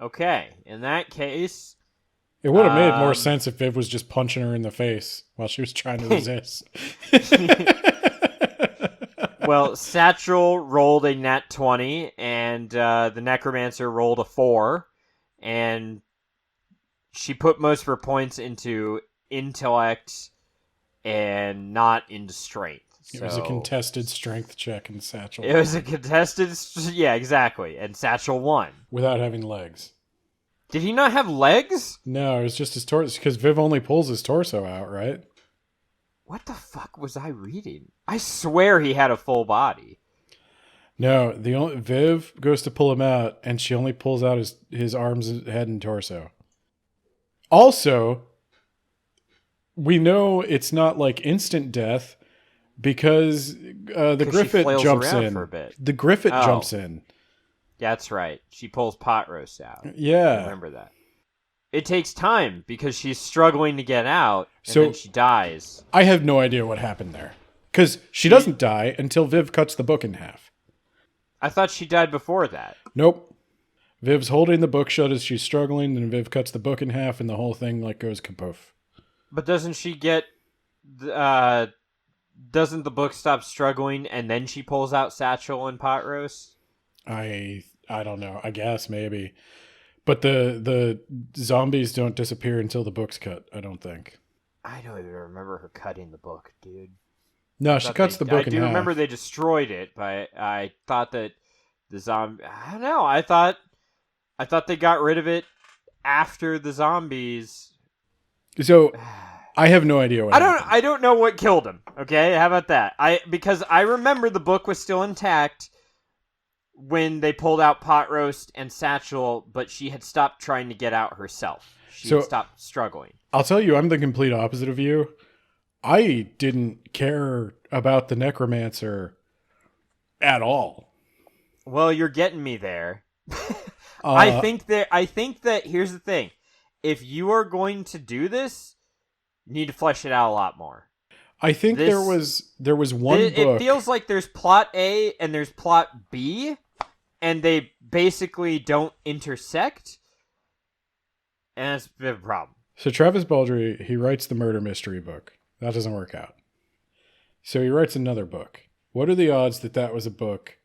Speaker 2: Okay. In that case...
Speaker 1: It would have made more sense if Viv was just punching her in the face while she was trying to resist.
Speaker 2: Well, Satchel rolled a nat 20, and the Necromancer rolled a 4, and she put most of her points into intellect and not into strength.
Speaker 1: It was a contested strength check, and Satchel
Speaker 2: won. It was a contested... Yeah, exactly, and Satchel won.
Speaker 1: Without having legs.
Speaker 2: Did he not have legs?
Speaker 1: No, it was just his torso, because Viv only pulls his torso out, right?
Speaker 2: What the fuck was I reading? I swear he had a full body.
Speaker 1: No, Viv goes to pull him out, and she only pulls out his arms, head, and torso. Also, we know it's not like instant death because the Griffith jumps in.
Speaker 2: For a bit.
Speaker 1: The Griffith jumps in.
Speaker 2: That's right. She pulls pot roast out.
Speaker 1: Yeah.
Speaker 2: I remember that. It takes time because she's struggling to get out, and then she dies.
Speaker 1: I have no idea what happened there. Because she doesn't die until Viv cuts the book in half.
Speaker 2: I thought she died before that.
Speaker 1: Nope. Viv's holding the book shut as she's struggling, and Viv cuts the book in half, and the whole thing goes kapoof.
Speaker 2: But doesn't she get... doesn't the book stop struggling, and then she pulls out Satchel and pot roast?
Speaker 1: I don't know. I guess, maybe. But the zombies don't disappear until the book's cut, I don't think.
Speaker 2: I don't even remember her cutting the book, dude.
Speaker 1: No, she cuts the book in half.
Speaker 2: I do remember they destroyed it, but I thought that the zombie... I don't know. I thought they got rid of it after the zombies.
Speaker 1: So, I have no idea what happened.
Speaker 2: I don't know what killed him. Okay, how about that? Because I remember the book was still intact when they pulled out Pot Roast and Satchel, but she had stopped trying to get out herself. She had stopped struggling.
Speaker 1: I'll tell you, I'm the complete opposite of you. I didn't care about the necromancer at all.
Speaker 2: Well, you're getting me there. I think that here's the thing. If you are going to do this, you need to flesh it out a lot more.
Speaker 1: I think there was one book.
Speaker 2: It feels like there's plot A and there's plot B, and they basically don't intersect, and it's a bit of a problem.
Speaker 1: So Travis Baldree, he writes the murder mystery book. That doesn't work out. So he writes another book. What are the odds that that was a book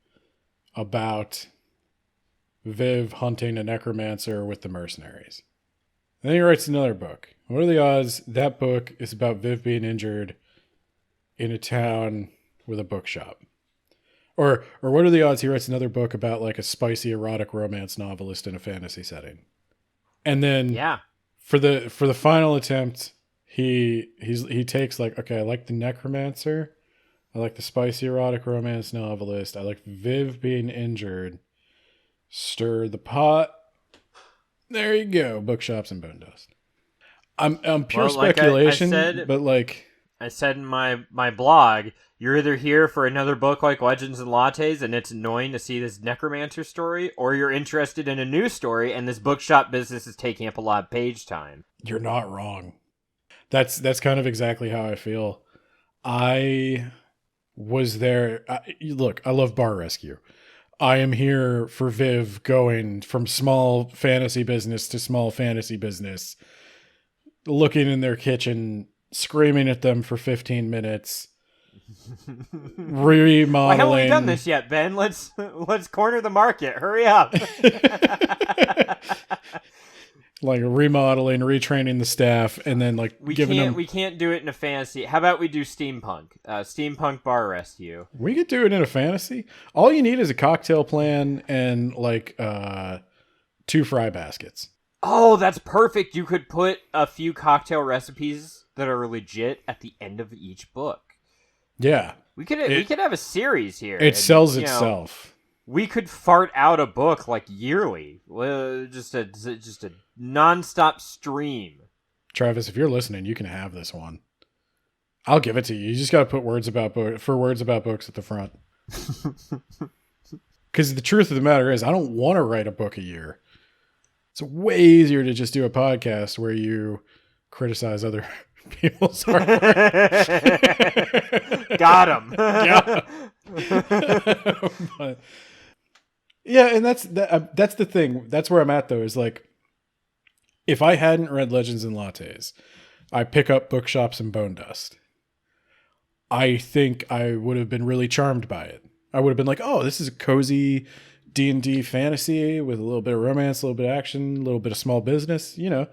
Speaker 1: about Viv hunting a necromancer with the mercenaries? Then he writes another book. What are the odds that book is about Viv being injured in a town with a bookshop? Or what are the odds he writes another book about like a spicy erotic romance novelist in a fantasy setting? And then for the final attempt, he takes like, okay, I like the necromancer, I like the spicy erotic romance novelist, I like Viv being injured, stir the pot. There you go, Bookshops and Bonedust. I'm pure speculation, but like
Speaker 2: I said in my blog, you're either here for another book like Legends and Lattes, and it's annoying to see this necromancer story, or you're interested in a new story, and this bookshop business is taking up a lot of page time.
Speaker 1: You're not wrong. That's kind of exactly how I feel. I was there. Look, I love Bar Rescue. I am here for Viv going from small fantasy business to small fantasy business, looking in their kitchen, screaming at them for 15 minutes, remodeling.
Speaker 2: Why haven't we done this yet, Ben? Let's corner the market. Hurry up.
Speaker 1: Like remodeling, retraining the staff, and then like
Speaker 2: we can't do it in a fantasy. How about we do steampunk? Steampunk Bar Rescue.
Speaker 1: We could do it in a fantasy. All you need is a cocktail plan and like 2 fry baskets.
Speaker 2: Oh, that's perfect. You could put a few cocktail recipes that are legit at the end of each book.
Speaker 1: Yeah.
Speaker 2: We could have a series here.
Speaker 1: It sells itself.
Speaker 2: We could fart out a book like yearly. Just a nonstop stream.
Speaker 1: Travis, if you're listening, you can have this one. I'll give it to you. You just got to put words about books at the front. Because the truth of the matter is, I don't want to write a book a year. It's way easier to just do a podcast where you criticize other people's art.
Speaker 2: Got him.
Speaker 1: But, yeah, and that's the thing. That's where I'm at, though, is like, if I hadn't read Legends and Lattes, I pick up Bookshops and Bonedust. I think I would have been really charmed by it. I would have been like, oh, this is a cozy D&D fantasy with a little bit of romance, a little bit of action, a little bit of small business. You know,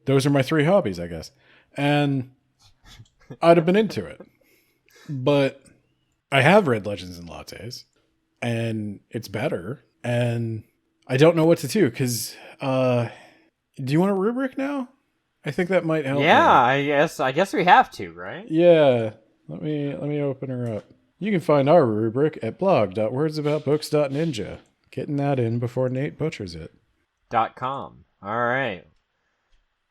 Speaker 1: those are my 3 hobbies, I guess. And I'd have been into it. But I have read Legends and Lattes, and it's better. And I don't know what to do, because do you want a rubric now? I think that might help.
Speaker 2: Yeah, me. I guess we have to, right?
Speaker 1: Yeah. Let me open her up. You can find our rubric at blog.wordsaboutbooks.ninja. Getting that in before Nate butchers it.
Speaker 2: .com. All right.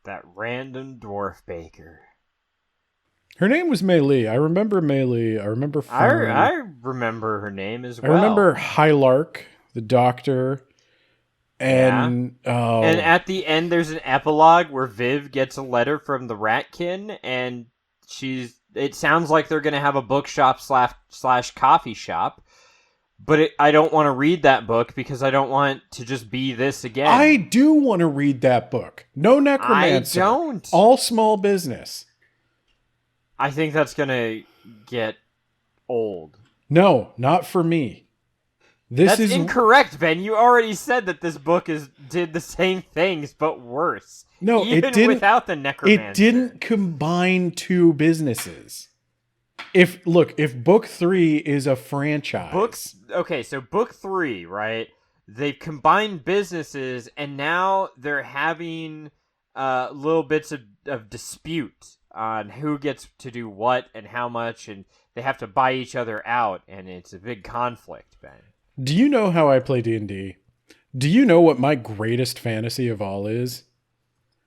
Speaker 2: That random dwarf baker.
Speaker 1: Her name was Mei Lee. I remember Mei Lee. I remember Fern.
Speaker 2: I remember her name as well.
Speaker 1: I remember Hylark, the doctor. And
Speaker 2: and at the end there's an epilogue where Viv gets a letter from the Ratkin, and it sounds like they're going to have a bookshop slash coffee shop. But I don't want to read that book because I don't want to just be this again.
Speaker 1: I do want to read that book. No necromancer.
Speaker 2: I don't.
Speaker 1: All small business.
Speaker 2: I think that's going to get old.
Speaker 1: No, not for me.
Speaker 2: That's incorrect, Ben. You already said that this book did the same things, but worse.
Speaker 1: No,
Speaker 2: even
Speaker 1: it didn't.
Speaker 2: Without the necromancer.
Speaker 1: It didn't combine 2 businesses. If book 3 is a franchise.
Speaker 2: So book 3, right? They've combined businesses, and now they're having little bits of dispute. on who gets to do what and how much, and they have to buy each other out, and it's a big conflict, Ben.
Speaker 1: Do you know how I play D&D? Do you know what my greatest fantasy of all is?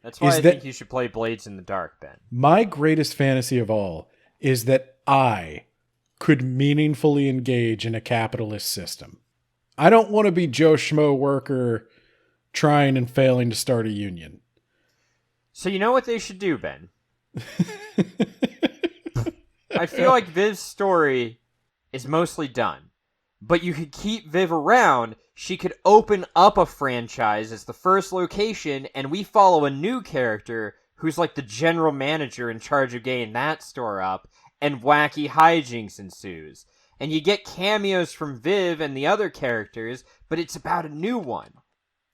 Speaker 2: That's why I think you should play Blades in the Dark, Ben.
Speaker 1: My greatest fantasy of all is that I could meaningfully engage in a capitalist system. I don't want to be Joe Schmo worker trying and failing to start a union.
Speaker 2: So you know what they should do, Ben? I feel like Viv's story is mostly done, but you could keep Viv around. She could open up a franchise as the first location, and we follow a new character who's like the general manager in charge of getting that store up, and wacky hijinks ensues. And you get cameos from Viv and the other characters, but it's about a new one.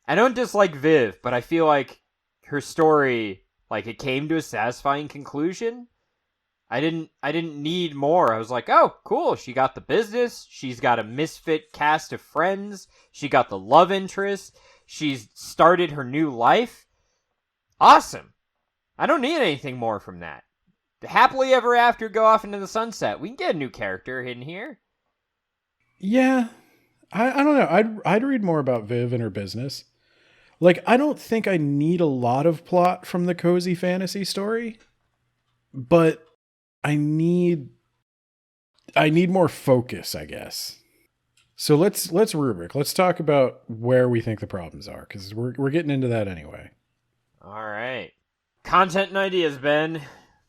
Speaker 2: I don't dislike Viv, but I feel like her story, like, it came to a satisfying conclusion. I didn't need more. I was like, oh, cool. She got the business. She's got a misfit cast of friends. She got the love interest. She's started her new life. Awesome. I don't need anything more from that. Happily ever after, go off into the sunset. We can get a new character in here.
Speaker 1: Yeah. I don't know. I'd read more about Viv and her business. Like, I don't think I need a lot of plot from the cozy fantasy story, but I need more focus, I guess. So let's rubric. Let's talk about where we think the problems are, because we're getting into that anyway.
Speaker 2: All right. Content and ideas, Ben.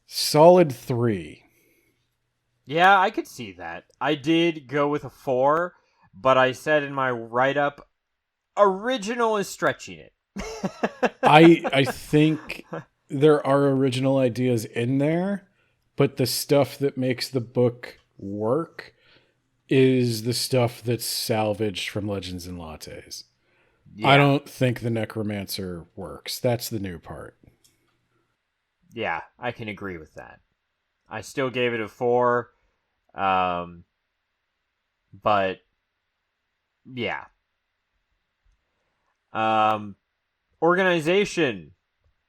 Speaker 1: Solid 3.
Speaker 2: Yeah, I could see that. I did go with a 4, but I said in my write-up, original is stretching it.
Speaker 1: I think there are original ideas in there, but the stuff that makes the book work is the stuff that's salvaged from Legends and Lattes. Yeah. I don't think the Necromancer works. That's the new part.
Speaker 2: Yeah, I can agree with that. I still gave it a 4. But yeah. Organization.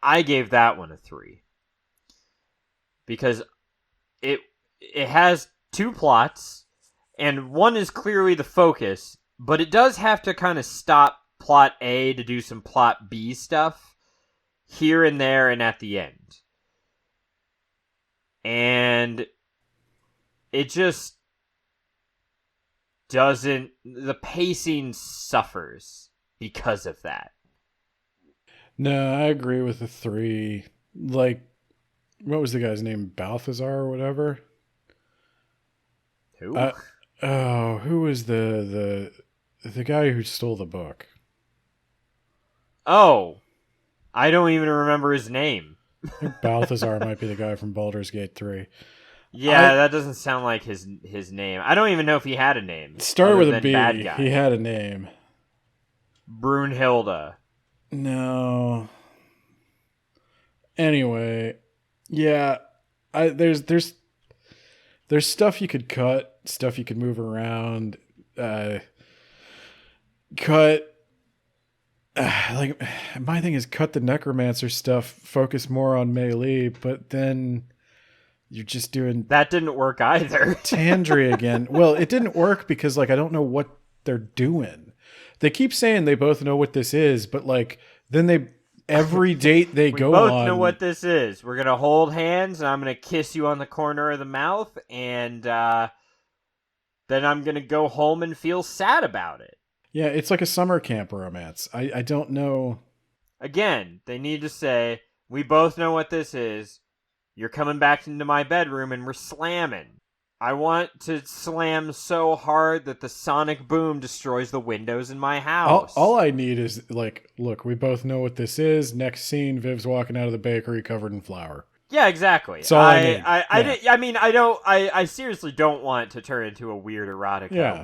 Speaker 2: I gave that one a 3. Because it has 2 plots, and one is clearly the focus, but it does have to kind of stop plot A to do some plot B stuff here and there and at the end. And it just doesn't... The pacing suffers because of that.
Speaker 1: No, I agree with the 3. Like, what was the guy's name? Balthazar or whatever?
Speaker 2: Who?
Speaker 1: Who was the guy who stole the book?
Speaker 2: Oh, I don't even remember his name.
Speaker 1: I think Balthazar might be the guy from Baldur's Gate 3.
Speaker 2: Yeah, that doesn't sound like his name. I don't even know if he had a name.
Speaker 1: It started with a B. Bad guy. He had a name.
Speaker 2: Brunhilde.
Speaker 1: No. Anyway, yeah, there's stuff you could cut, stuff you could move around, cut. Like, my thing is cut the Necromancer stuff, focus more on melee, but then you're just doing...
Speaker 2: That didn't work either.
Speaker 1: Tandri again. Well, it didn't work because, like, I don't know what they're doing. They keep saying they both know what this is, but, like, then every date they go on... We both
Speaker 2: know what this is. We're going to hold hands, and I'm going to kiss you on the corner of the mouth, and then I'm going to go home and feel sad about it.
Speaker 1: Yeah, it's like a summer camp romance. I don't know.
Speaker 2: Again, they need to say, we both know what this is. You're coming back into my bedroom and we're slamming. I want to slam so hard that the sonic boom destroys the windows in my house.
Speaker 1: All I need is, like, look, we both know what this is. Next scene, Viv's walking out of the bakery covered in flour.
Speaker 2: Yeah, exactly.
Speaker 1: That's all I need.
Speaker 2: I seriously don't want to turn into a weird erotica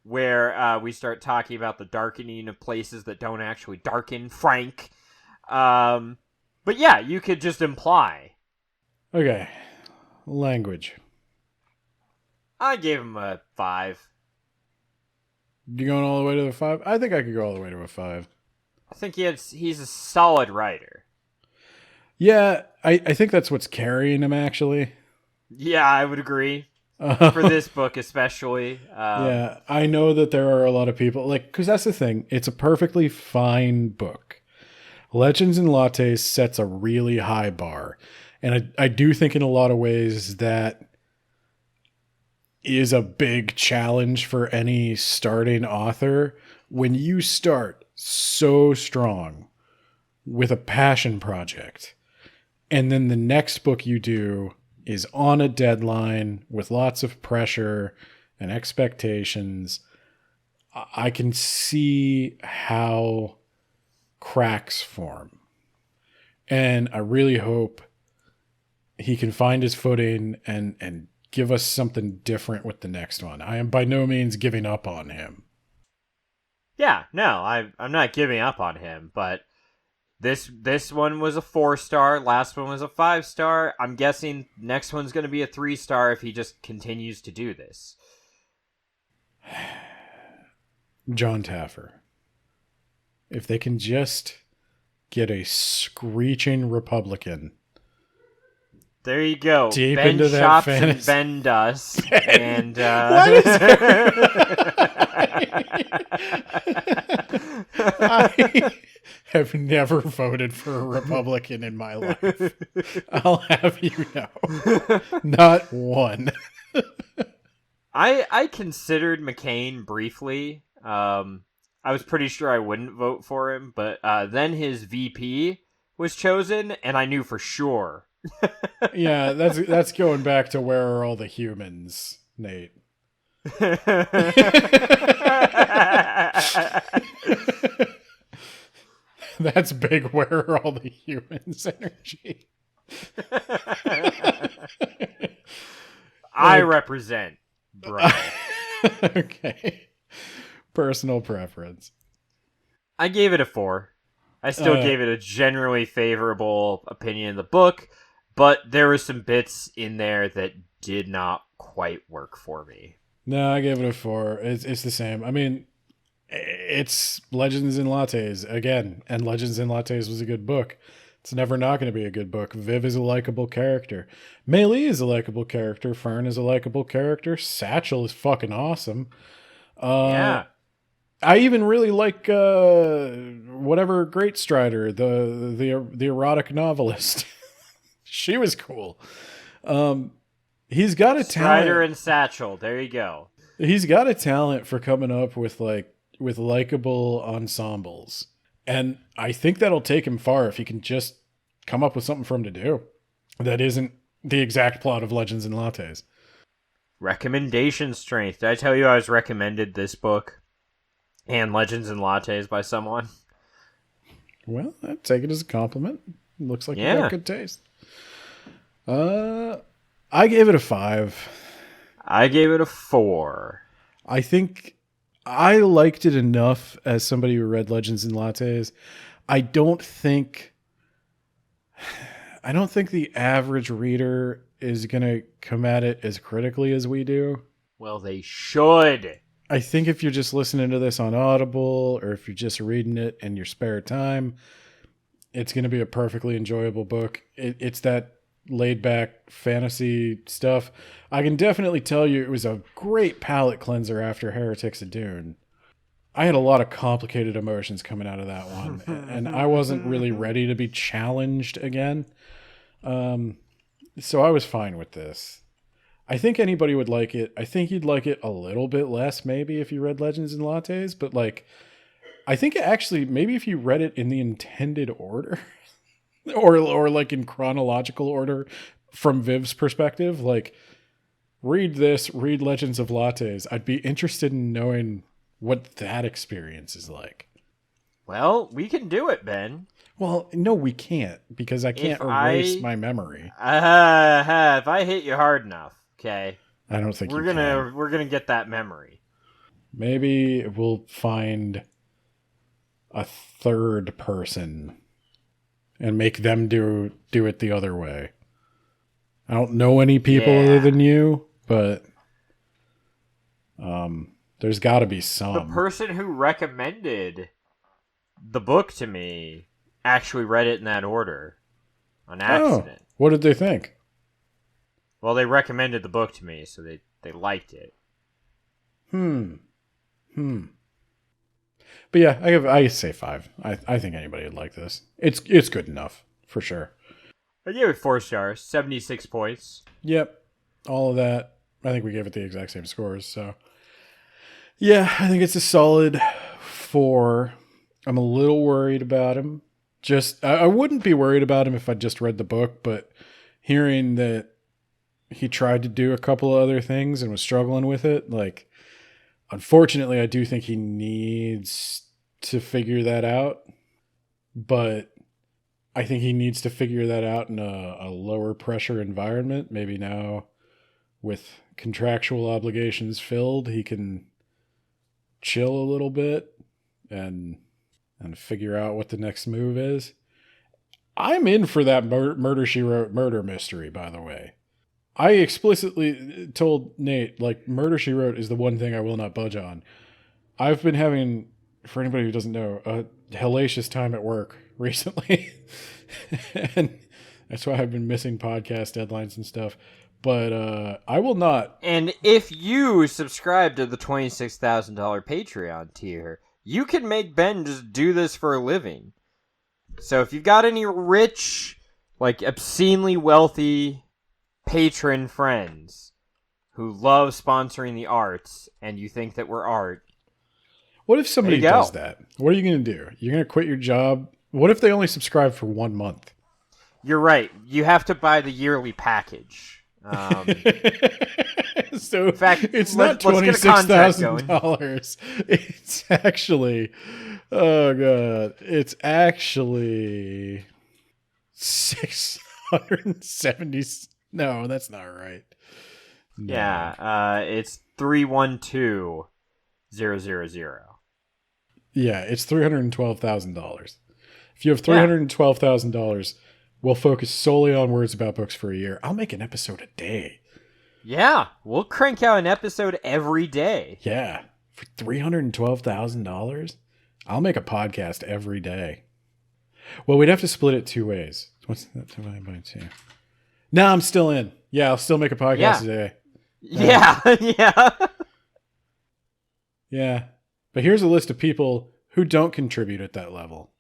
Speaker 2: where we start talking about the darkening of places that don't actually darken, Frank. But yeah, you could just imply.
Speaker 1: Okay. Language.
Speaker 2: I gave him a 5.
Speaker 1: You going all the way to the 5? I think I could go all the way to a 5.
Speaker 2: I think he's a solid writer.
Speaker 1: Yeah, I think that's what's carrying him, actually.
Speaker 2: Yeah, I would agree. For this book especially.
Speaker 1: Yeah, I know that there are a lot of people, like, because that's the thing. It's a perfectly fine book. Legends and Lattes sets a really high bar. And I do think in a lot of ways that is a big challenge for any starting author. When you start so strong with a passion project, and then the next book you do is on a deadline with lots of pressure and expectations, I can see how cracks form. And I really hope he can find his footing and give us something different with the next one. I am by no means giving up on him.
Speaker 2: Yeah, no, I'm not giving up on him, but this one was a 4-star, last one was a 5-star. I'm guessing next one's going to be a 3-star if he just continues to do this.
Speaker 1: John Taffer. If they can just get a screeching Republican.
Speaker 2: There you go.
Speaker 1: Deep
Speaker 2: Ben
Speaker 1: into that
Speaker 2: Shops
Speaker 1: fantasy.
Speaker 2: and Bonedust. And
Speaker 1: What is I have never voted for a Republican in my life. I'll have you know. Not one.
Speaker 2: I considered McCain briefly. I was pretty sure I wouldn't vote for him, but then his VP was chosen, and I knew for sure.
Speaker 1: Yeah, that's going back to where are all the humans, Nate. That's big where are all the humans energy.
Speaker 2: I represent, bro.
Speaker 1: Okay. Personal preference.
Speaker 2: I gave it a 4. I still gave it a generally favorable opinion of the book, but there were some bits in there that did not quite work for me.
Speaker 1: No, I gave it a 4. It's the same. I mean, it's Legends and Lattes again, and Legends and Lattes was a good book. It's never not going to be a good book. Viv is a likable character. Mei Lee is a likable character. Fern is a likable character. Satchel is fucking awesome.
Speaker 2: Yeah.
Speaker 1: I even really like whatever Great Strider, the erotic novelist. She was cool. He's got a talent.
Speaker 2: Strider and Satchel. There you go.
Speaker 1: He's got a talent for coming up with likable ensembles. And I think that'll take him far if he can just come up with something for him to do that isn't the exact plot of Legends and Lattes.
Speaker 2: Recommendation strength. Did I tell you I was recommended this book and Legends and Lattes by someone?
Speaker 1: Well, I take it as a compliment. Looks like you got good taste. I gave it a 5.
Speaker 2: I gave it a 4.
Speaker 1: I think I liked it enough as somebody who read Legends and Lattes. I don't think the average reader is going to come at it as critically as we do.
Speaker 2: Well, they should.
Speaker 1: I think if you're just listening to this on Audible or if you're just reading it in your spare time, it's going to be a perfectly enjoyable book. It's that laid back fantasy stuff. I can definitely tell you it was a great palate cleanser after Heretics of Dune. I had a lot of complicated emotions coming out of that one, and I wasn't really ready to be challenged again. So I was fine with this. I think anybody would like it. I think you'd like it a little bit less maybe if you read Legends and Lattes, but like I think actually maybe if you read it in the intended order or like in chronological order from Viv's perspective, like read Legends of Lattes. I'd be interested in knowing what that experience is like.
Speaker 2: Well, we can do it, Ben.
Speaker 1: Well, no, we can't because I can't erase my memory.
Speaker 2: If I hit you hard enough, okay.
Speaker 1: I don't think
Speaker 2: we're gonna get that memory.
Speaker 1: Maybe we'll find a third person and make them do it the other way. I don't know any people other than you, but there's got to be some.
Speaker 2: The person who recommended the book to me actually read it in that order. on accident.
Speaker 1: What did they think?
Speaker 2: Well, they recommended the book to me, so they liked it.
Speaker 1: But yeah, I say 5. I think anybody would like this. It's good enough, for sure.
Speaker 2: I gave it 4 stars, 76 points.
Speaker 1: Yep. All of that. I think we gave it the exact same scores, so. Yeah, I think it's a solid 4. I'm a little worried about him. I wouldn't be worried about him if I just read the book, but hearing that he tried to do a couple of other things and was struggling with it, like, unfortunately, I do think he needs to figure that out, but I think he needs to figure that out in a lower pressure environment. Maybe now with contractual obligations filled, he can chill a little bit and figure out what the next move is. I'm in for that Murder, She Wrote murder mystery, by the way. I explicitly told Nate, like, Murder, She Wrote is the one thing I will not budge on. I've been having, for anybody who doesn't know, a hellacious time at work recently. And that's why I've been missing podcast deadlines and stuff. But I will not.
Speaker 2: And if you subscribe to the $26,000 Patreon tier, you can make Ben just do this for a living. So if you've got any rich, like, obscenely wealthy patron friends who love sponsoring the arts and you think that we're art,
Speaker 1: what if somebody does that? What are you going to do? You're going to quit your job? What if they only subscribe for 1 month?
Speaker 2: You're right. You have to buy the yearly package.
Speaker 1: So
Speaker 2: in fact,
Speaker 1: it's not $26,000. It's actually, oh god, it's actually 670. No, that's not right. No.
Speaker 2: Yeah, it's 312,000.
Speaker 1: Yeah, it's $312,000. If you have $312,000, we'll focus solely on words about books for a year. I'll make an episode a day.
Speaker 2: Yeah, we'll crank out an episode every day.
Speaker 1: Yeah, for $312,000, I'll make a podcast every day. Well, we'd have to split it 2 ways. What's that divided by 2? No, I'm still in. Yeah, I'll still make a podcast a day.
Speaker 2: Yeah, yeah.
Speaker 1: Yeah. But here's a list of people who don't contribute at that level.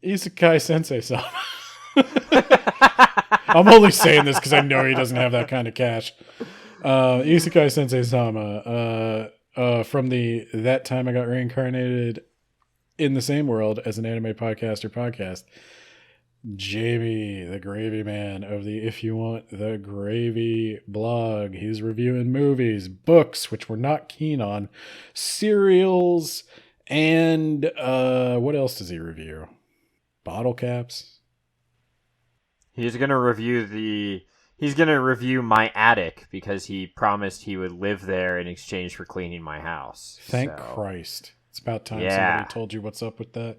Speaker 1: Isekai Sensei Sama. I'm only saying this because I know he doesn't have that kind of cash. Isekai Sensei Sama, from the That Time I Got Reincarnated in the Same World as an Anime podcast. Jamie, the gravy man of the If You Want the Gravy blog. He's reviewing movies, books, which we're not keen on, cereals, and what else does he review? Bottle caps.
Speaker 2: He's gonna review my attic because he promised he would live there in exchange for cleaning my house.
Speaker 1: Thank Christ. It's about time somebody told you what's up with that.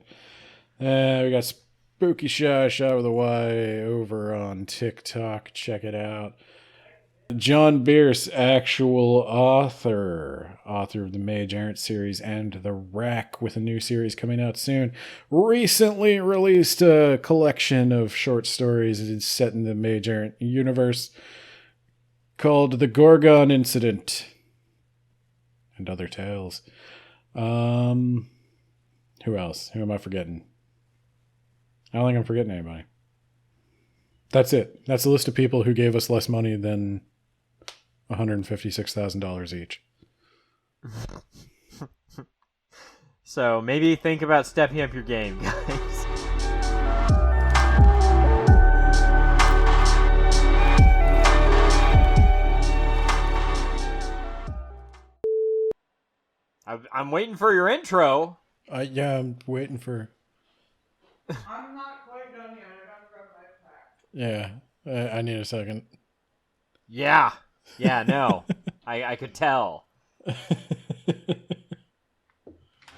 Speaker 1: We got Spooky Shy with a Y over on TikTok. Check it out. John Bierce, actual author of the Mage Errant series and The Rack, with a new series coming out soon. Recently released a collection of short stories set in the Mage Errant universe called The Gorgon Incident and Other Tales. Who else? Who am I forgetting? I don't think I'm forgetting anybody. That's it. That's a list of people who gave us less money than $156,000 each.
Speaker 2: So maybe think about stepping up your game, guys. I'm waiting for your intro.
Speaker 1: Yeah, I'm waiting for...
Speaker 5: I'm not quite done yet. I gotta grab my pack.
Speaker 1: Yeah, I need a second.
Speaker 2: Yeah, no. I could tell.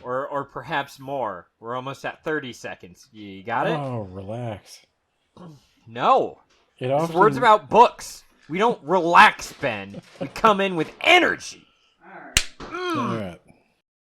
Speaker 2: Or perhaps more. We're almost at 30 seconds. You got it?
Speaker 1: Oh, relax.
Speaker 2: No.
Speaker 1: It's
Speaker 2: words about books. We don't relax, Ben. We come in with energy.
Speaker 5: Alright.
Speaker 1: All right.